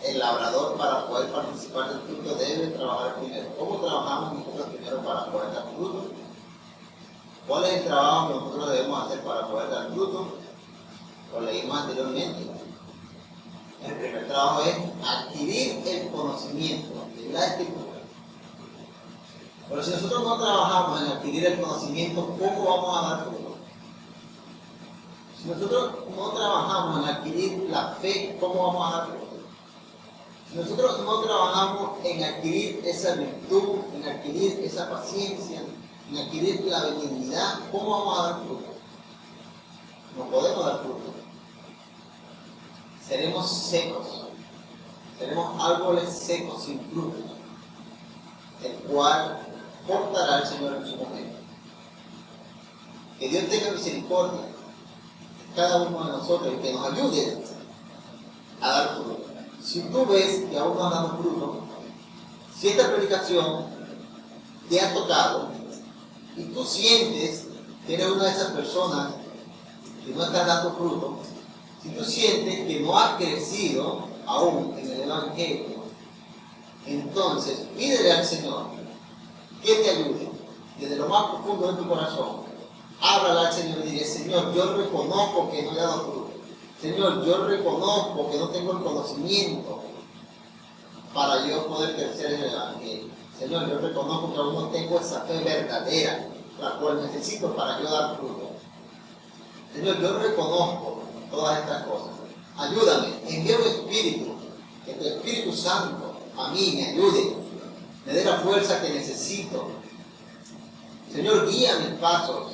El labrador, para poder participar del fruto, debe trabajar primero. ¿Cómo trabajamos nosotros primero para poder dar fruto? ¿Cuál es el trabajo que nosotros debemos hacer para poder dar fruto? Lo leímos anteriormente. El primer trabajo es adquirir el conocimiento de la Escritura. Pero si nosotros no trabajamos en adquirir el conocimiento, ¿cómo vamos a dar fruto? Si nosotros no trabajamos en adquirir la fe, ¿cómo vamos a dar fruto? Si nosotros no trabajamos en adquirir esa virtud, en adquirir esa paciencia, en adquirir la benignidad, ¿cómo vamos a dar fruto? No podemos dar fruto. Seremos secos, seremos árboles secos sin frutos, el cual cortará el Señor en su momento. Que Dios tenga misericordia de cada uno de nosotros y que nos ayude a dar fruto. Si tú ves que aún no has dado fruto, si esta predicación te ha tocado y tú sientes que eres una de esas personas que no está dando fruto, si tú sientes que no has crecido aún en el Evangelio, entonces pídele al Señor que te ayude desde lo más profundo de tu corazón. Háblale al Señor y dile: Señor, yo reconozco que no he dado fruto. Señor, yo reconozco que no tengo el conocimiento para yo poder crecer en el Evangelio. Señor, yo reconozco que aún no tengo esa fe verdadera, la cual necesito para yo dar fruto. Señor, yo reconozco todas estas cosas. Ayúdame, envía un Espíritu, que tu Espíritu Santo a mí me ayude, me dé la fuerza que necesito. Señor, guía mis pasos.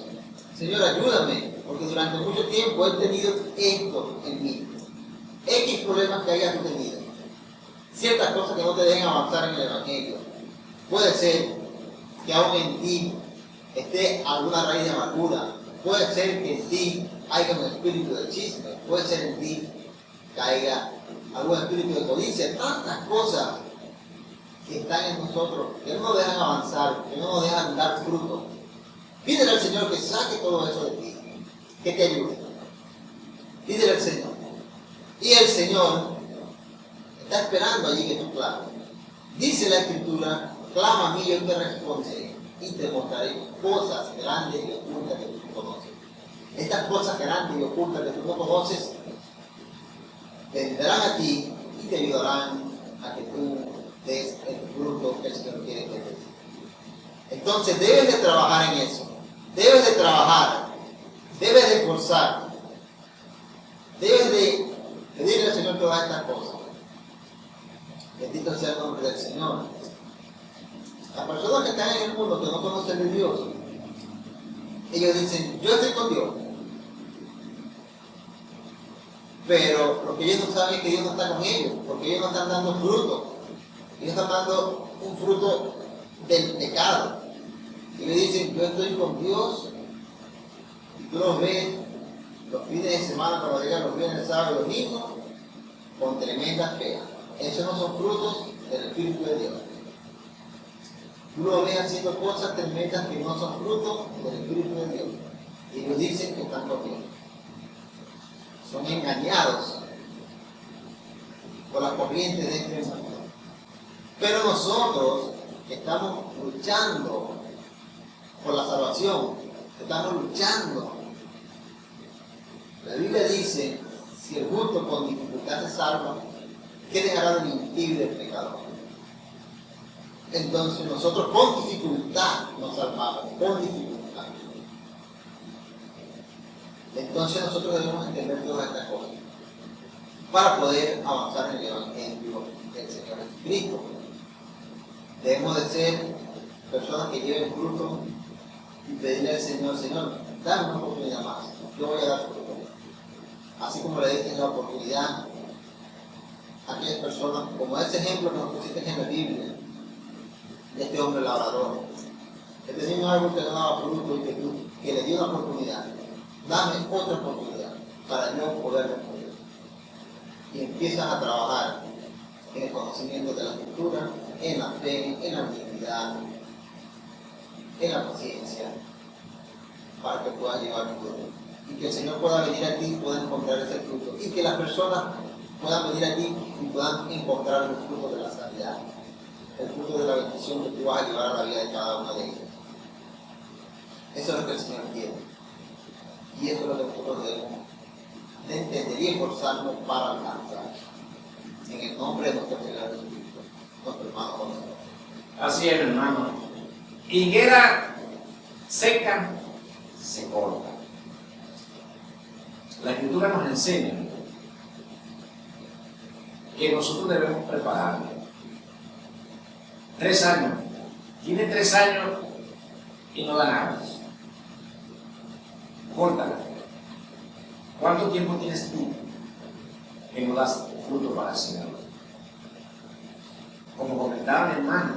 Señor, ayúdame, porque durante mucho tiempo he tenido esto en mí. X problemas que hayas tenido. Ciertas cosas que no te dejen avanzar en el Evangelio. Puede ser que aún en ti esté alguna raíz de amargura. Puede ser que en ti haya un espíritu de chisme. Puede ser en ti que haya algún espíritu de codicia. Tantas cosas que están en nosotros, que no nos dejan avanzar, que no nos dejan dar fruto. Pídele al Señor que saque todo eso de ti, que te ayude. Pídele al Señor. Y el Señor está esperando allí que tú clames. Dice la Escritura: clama a mí y yo te responderé y te mostraré cosas grandes y ocultas que tú no conoces. Estas cosas grandes y ocultas que tú no conoces vendrán a ti y te ayudarán a que tú des el fruto que el Señor quiere que des. Entonces debes de trabajar en eso. Debes de trabajar. Debes de esforzar. Debes de pedirle al Señor todas estas cosas. Bendito sea el nombre del Señor. Las personas que están en el mundo que no conocen de Dios, ellos dicen: yo estoy con Dios. Pero lo que ellos no saben es que Dios no está con ellos, porque ellos no están dando fruto. Ellos están dando un fruto del pecado. Y le dicen: yo estoy con Dios. Y tú los ves los fines de semana, cuando llegan los viernes, sábado y domingo, con tremendas pegas. Esos no son frutos del Espíritu de Dios. Tú los ves haciendo cosas tremendas que no son frutos del Espíritu de Dios. Y ellos dicen que están con Dios. Son engañados por la corriente de este mundo. Pero nosotros que estamos luchando por la salvación, estamos luchando. La Biblia dice: si el justo con dificultad se salva, ¿qué dejará del impío y del pecador? Entonces nosotros con dificultad nos salvamos, con dificultad. Entonces nosotros debemos entender todas estas cosas para poder avanzar en el Evangelio del Señor Jesucristo. Debemos de ser personas que lleven fruto y pedirle al Señor: Señor, dame una oportunidad más, yo voy a dar fruto. Así como le diste la oportunidad a aquellas personas, como ese ejemplo que nos pusiste en la Biblia, de este hombre labrador, que tenía un árbol que no daba fruto y que le dio una oportunidad. Dame otra oportunidad para yo poder responder. Y empiezan a trabajar en el conocimiento de la Escritura, en la fe, en la dignidad, en la paciencia, para que puedas llevar fruto. Y que el Señor pueda venir aquí y pueda encontrar ese fruto. Y que las personas puedan venir aquí y puedan encontrar el fruto de la sanidad, el fruto de la bendición que tú vas a llevar a la vida de cada una de ellas. Eso es lo que el Señor quiere. Y eso es lo que nosotros debemos de entender y esforzarnos para alcanzar. En el nombre de nuestro Señor Jesucristo, nuestro hermano José. Así es, hermano. Higuera seca se corta. La Escritura nos enseña que nosotros debemos prepararnos. 3 años. Tiene 3 años y no da nada. Córtala. ¿Cuánto tiempo tienes tú que no das fruto para el Señor? Como comentaba mi hermano,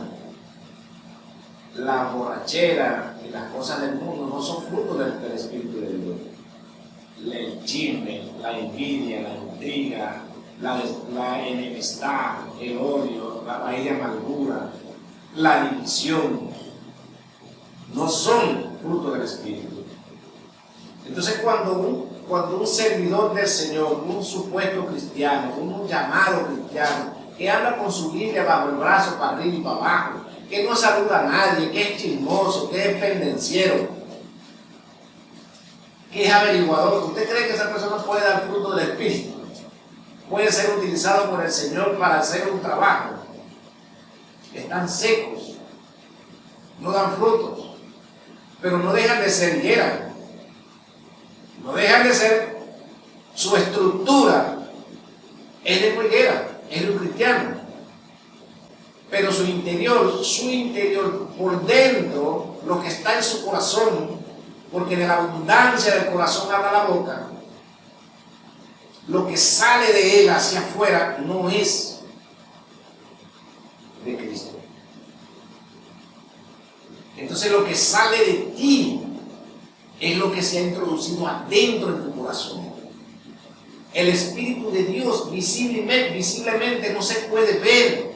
la borrachera y las cosas del mundo no son frutos del Espíritu de Dios. El chisme, la envidia, la intriga, la enemistad, el odio, la raíz de amargura, la división, no son frutos del Espíritu. Entonces cuando un servidor del Señor, un supuesto cristiano, un llamado cristiano, que anda con su Biblia bajo el brazo para arriba y para abajo, que no saluda a nadie, que es chismoso, que es pendenciero, que es averiguador, ¿usted cree que esa persona puede dar fruto del Espíritu? Puede ser utilizado por el Señor para hacer un trabajo. Están secos, no dan frutos, pero no dejan de ser higuera, no dejan de ser, su estructura es de higuera, es de un cristiano, pero su interior, por dentro, lo que está en su corazón, porque de la abundancia del corazón habla la boca, lo que sale de él hacia afuera no es de Cristo. Entonces lo que sale de ti es lo que se ha introducido adentro de tu corazón. El Espíritu de Dios visiblemente no se puede ver,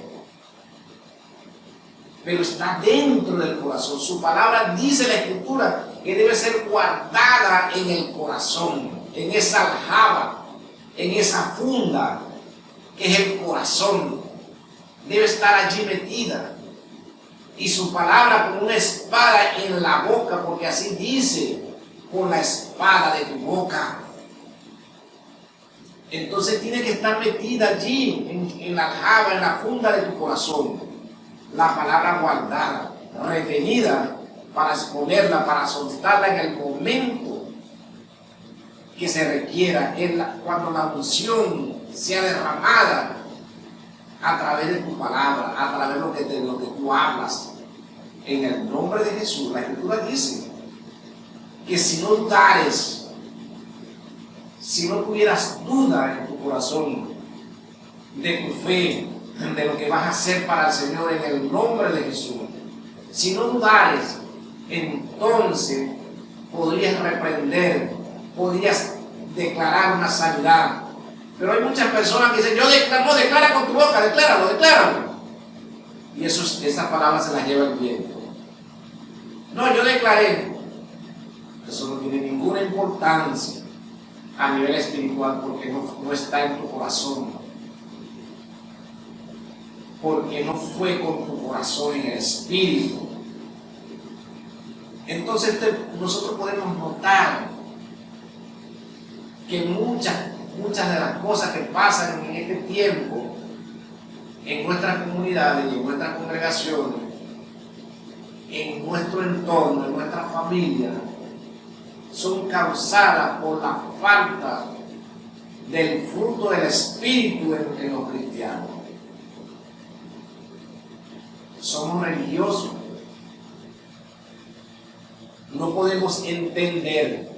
pero está dentro del corazón. Su palabra dice la Escritura que debe ser guardada en el corazón, en esa aljaba, en esa funda que es el corazón. Debe estar allí metida. Y su palabra como una espada en la boca, porque así dice, con la espada de tu boca. Entonces tiene que estar metida allí, en la aljaba, en la funda de tu corazón. La palabra guardada, retenida, para exponerla, para soltarla en el momento que se requiera, cuando la unción sea derramada a través de tu palabra, a través de lo que tú hablas. En el nombre de Jesús, la Escritura dice que si no dudares, si no tuvieras duda en tu corazón de tu fe, de lo que vas a hacer para el Señor en el nombre de Jesús, si no dudares, entonces podrías reprender, podrías declarar una sanidad. Pero hay muchas personas que dicen, no, declara con tu boca, decláralo. Y esas palabras se las lleva el viento. No, yo declaré. Eso no tiene ninguna importancia a nivel espiritual porque no está en tu corazón. Porque no fue con tu corazón en el espíritu. Entonces nosotros podemos notar que muchas de las cosas que pasan en este tiempo en nuestras comunidades y en nuestras congregaciones, en nuestro entorno, en nuestra familia, son causadas por la falta del fruto del Espíritu en los cristianos. Somos religiosos. No podemos entender.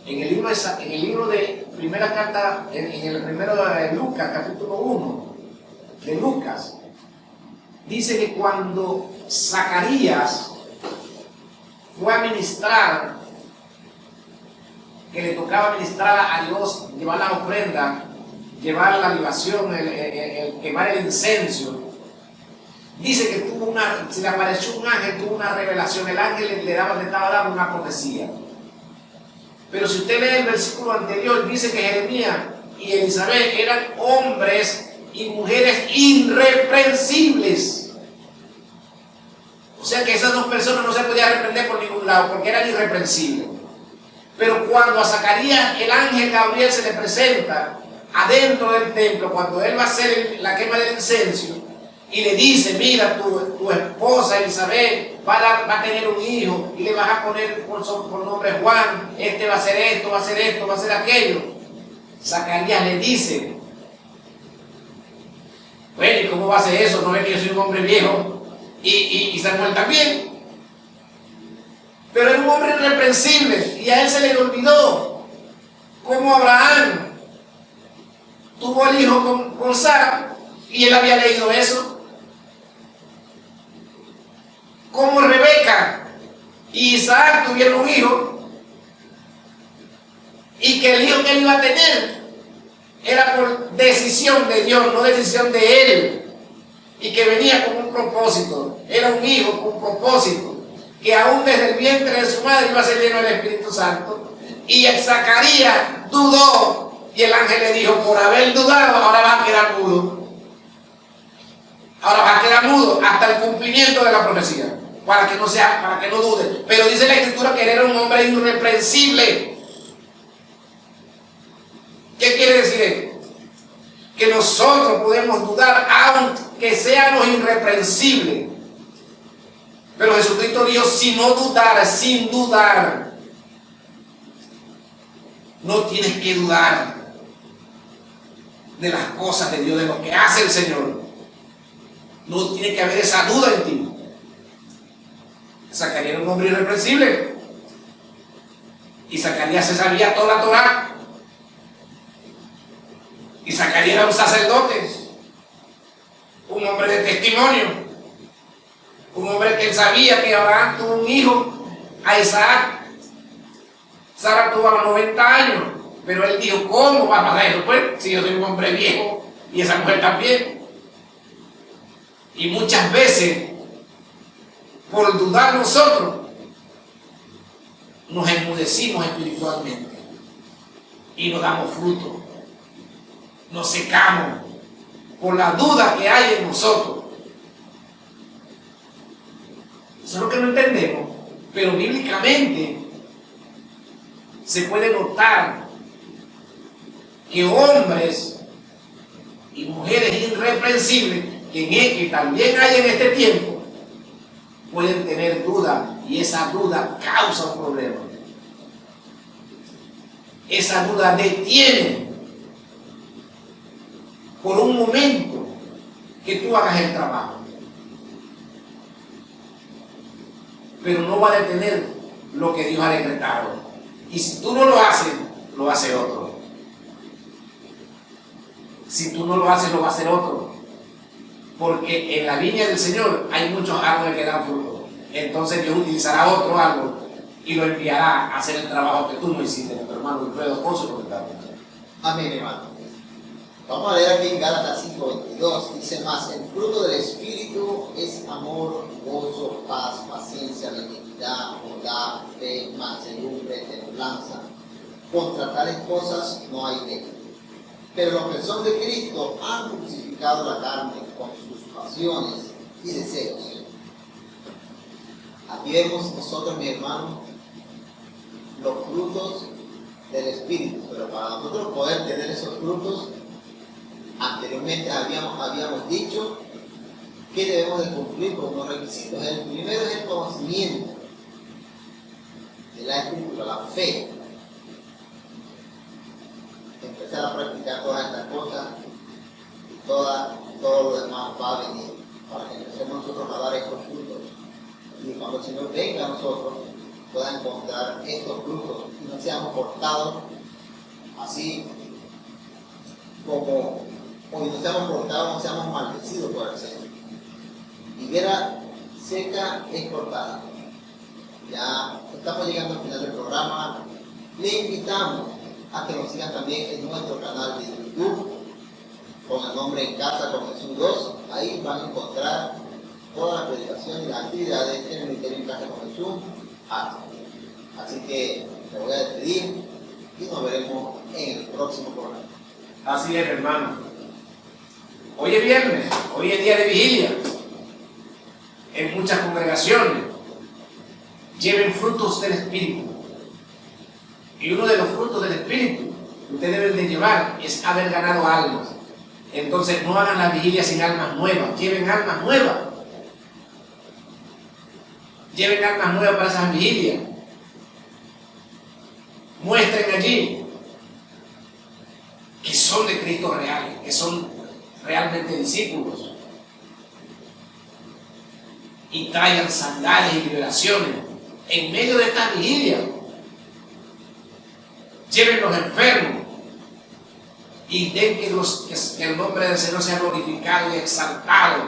En el libro de primera carta, en el primero de Lucas, capítulo 1 de Lucas, dice que cuando Zacarías fue a ministrar, que le tocaba ministrar a Dios, llevar la ofrenda llevar la libación, el quemar el incenso, dice que se le apareció un ángel, tuvo una revelación, el ángel le estaba dando una profecía. Pero si usted lee el versículo anterior, dice que Jeremías y Elizabeth eran hombres y mujeres irreprensibles. O sea que esas dos personas no se podían reprender por ningún lado, porque eran irreprensibles. Pero cuando a Zacarías el ángel Gabriel se le presenta adentro del templo, cuando él va a hacer la quema del incenso, y le dice, mira, tu esposa Elizabeth va a tener un hijo, y le vas a poner por nombre Juan, este va a hacer esto, va a hacer esto, va a hacer aquello. Zacarías le dice, bueno, ¿y cómo va a hacer eso? ¿No ve que yo soy un hombre viejo? Y Samuel también. Pero era un hombre irreprensible, y a él se le olvidó cómo Abraham tuvo el hijo con Sara, y él había leído eso. Como Rebeca y Isaac tuvieron un hijo, y que el hijo que él iba a tener era por decisión de Dios, no decisión de él, y que venía con un propósito, era un hijo con un propósito, que aún desde el vientre de su madre iba a ser lleno del Espíritu Santo. Y Zacarías dudó, y el ángel le dijo, por haber dudado, ahora vas a quedar mudo. Ahora vas a quedar mudo hasta el cumplimiento de la profecía, para que no dude. Pero dice la Escritura que él era un hombre irreprensible. ¿Qué quiere decir esto? Que nosotros podemos dudar aunque seamos irreprensibles. Pero Jesucristo dijo, si no dudaras, sin dudar, no tienes que dudar de las cosas de Dios, de lo que hace el Señor. No tiene que haber esa duda en ti. Zacarías era un hombre irreprensible, y Zacarías se sabía toda la Torá, y Zacarías era un sacerdote, un hombre de testimonio, un hombre que él sabía que Abraham tuvo un hijo, a Isaac. Sara tuvo a los 90 años, pero él dijo, ¿cómo va a pasar eso? Pues, si yo soy un hombre viejo, y esa mujer también. Y muchas veces, por dudar nosotros, nos enmudecimos espiritualmente, y no damos fruto, nos secamos, por la duda que hay en nosotros. Eso es lo que no entendemos, pero bíblicamente se puede notar que hombres y mujeres irreprensibles, que también hay en este tiempo, pueden tener duda, y esa duda causa un problema. Esa duda detiene por un momento que tú hagas el trabajo, pero no va a detener lo que Dios ha decretado. Y si tú no lo haces, lo hace otro. Si tú no lo haces, lo va a hacer otro. Porque en la viña del Señor hay muchos árboles que dan fruto. Entonces Dios utilizará otro árbol y lo enviará a hacer el trabajo que tú no hiciste, nuestro hermano Wilfredo, con su comentario. Amén, hermano. Vamos a leer aquí en Gálatas 5:22. Dice más, el fruto del Espíritu es amor, gozo, paz, paciencia, benignidad, bondad, fe, mansedumbre, templanza. Contra tales cosas no hay ley. Pero los que son de Cristo han crucificado la carne con sus pasiones y deseos. Aquí vemos nosotros, mi hermano, los frutos del Espíritu. Pero para nosotros poder tener esos frutos, anteriormente habíamos dicho que debemos de cumplir con unos requisitos. El primero es el conocimiento de la Escritura, la fe. Empezar a practicar todas estas cosas, y todo lo demás va a venir para que empecemos nosotros a dar estos frutos. Y cuando el Señor venga a nosotros, pueda encontrar estos frutos y no seamos cortados así como hoy no seamos cortados, no seamos maldecidos por el Señor. Higuera seca es cortada. Ya estamos llegando al final del programa. Le invitamos a que nos sigan también en nuestro canal de YouTube, con el nombre En Casa con Jesús 2. Ahí van a encontrar todas las predicaciones y las actividades que el Ministerio En Casa con Jesús hace. Así que me voy a despedir y nos veremos en el próximo programa. Así es, hermano. Hoy es viernes, hoy es día de vigilia. En muchas congregaciones lleven frutos del Espíritu. Y uno de los frutos del Espíritu que ustedes deben de llevar es haber ganado almas. Entonces no hagan la vigilia sin almas nuevas, lleven almas nuevas. Lleven almas nuevas para esas vigilias. Muestren allí que son de Cristo reales, que son realmente discípulos. Y traigan sandalias y liberaciones en medio de esta vigilia. Lleven los enfermos y den que el nombre del Señor sea glorificado y exaltado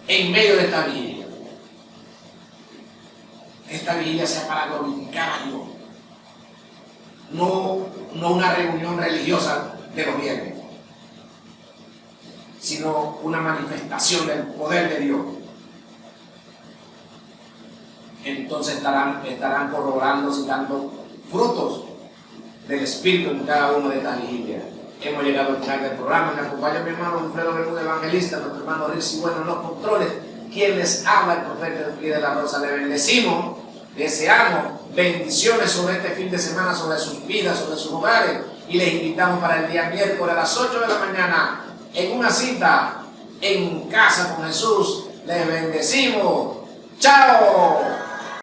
en medio de esta vigilia. Que esta vigilia sea para glorificar a Dios. No una reunión religiosa de los viernes, sino una manifestación del poder de Dios. Entonces estarán corroborando, citando frutos del Espíritu en cada uno de estas vigilias. Hemos llegado al final del programa. Me acompaña mi hermano Alfredo Bermúdez, evangelista, nuestro hermano Rixi Bueno en los controles. Quien les habla, el profeta de la Rosa. Le bendecimos, deseamos bendiciones sobre este fin de semana, sobre sus vidas, sobre sus hogares. Y les invitamos para el día miércoles a las 8 de la mañana en una cita En Casa con Jesús. Les bendecimos. ¡Chao!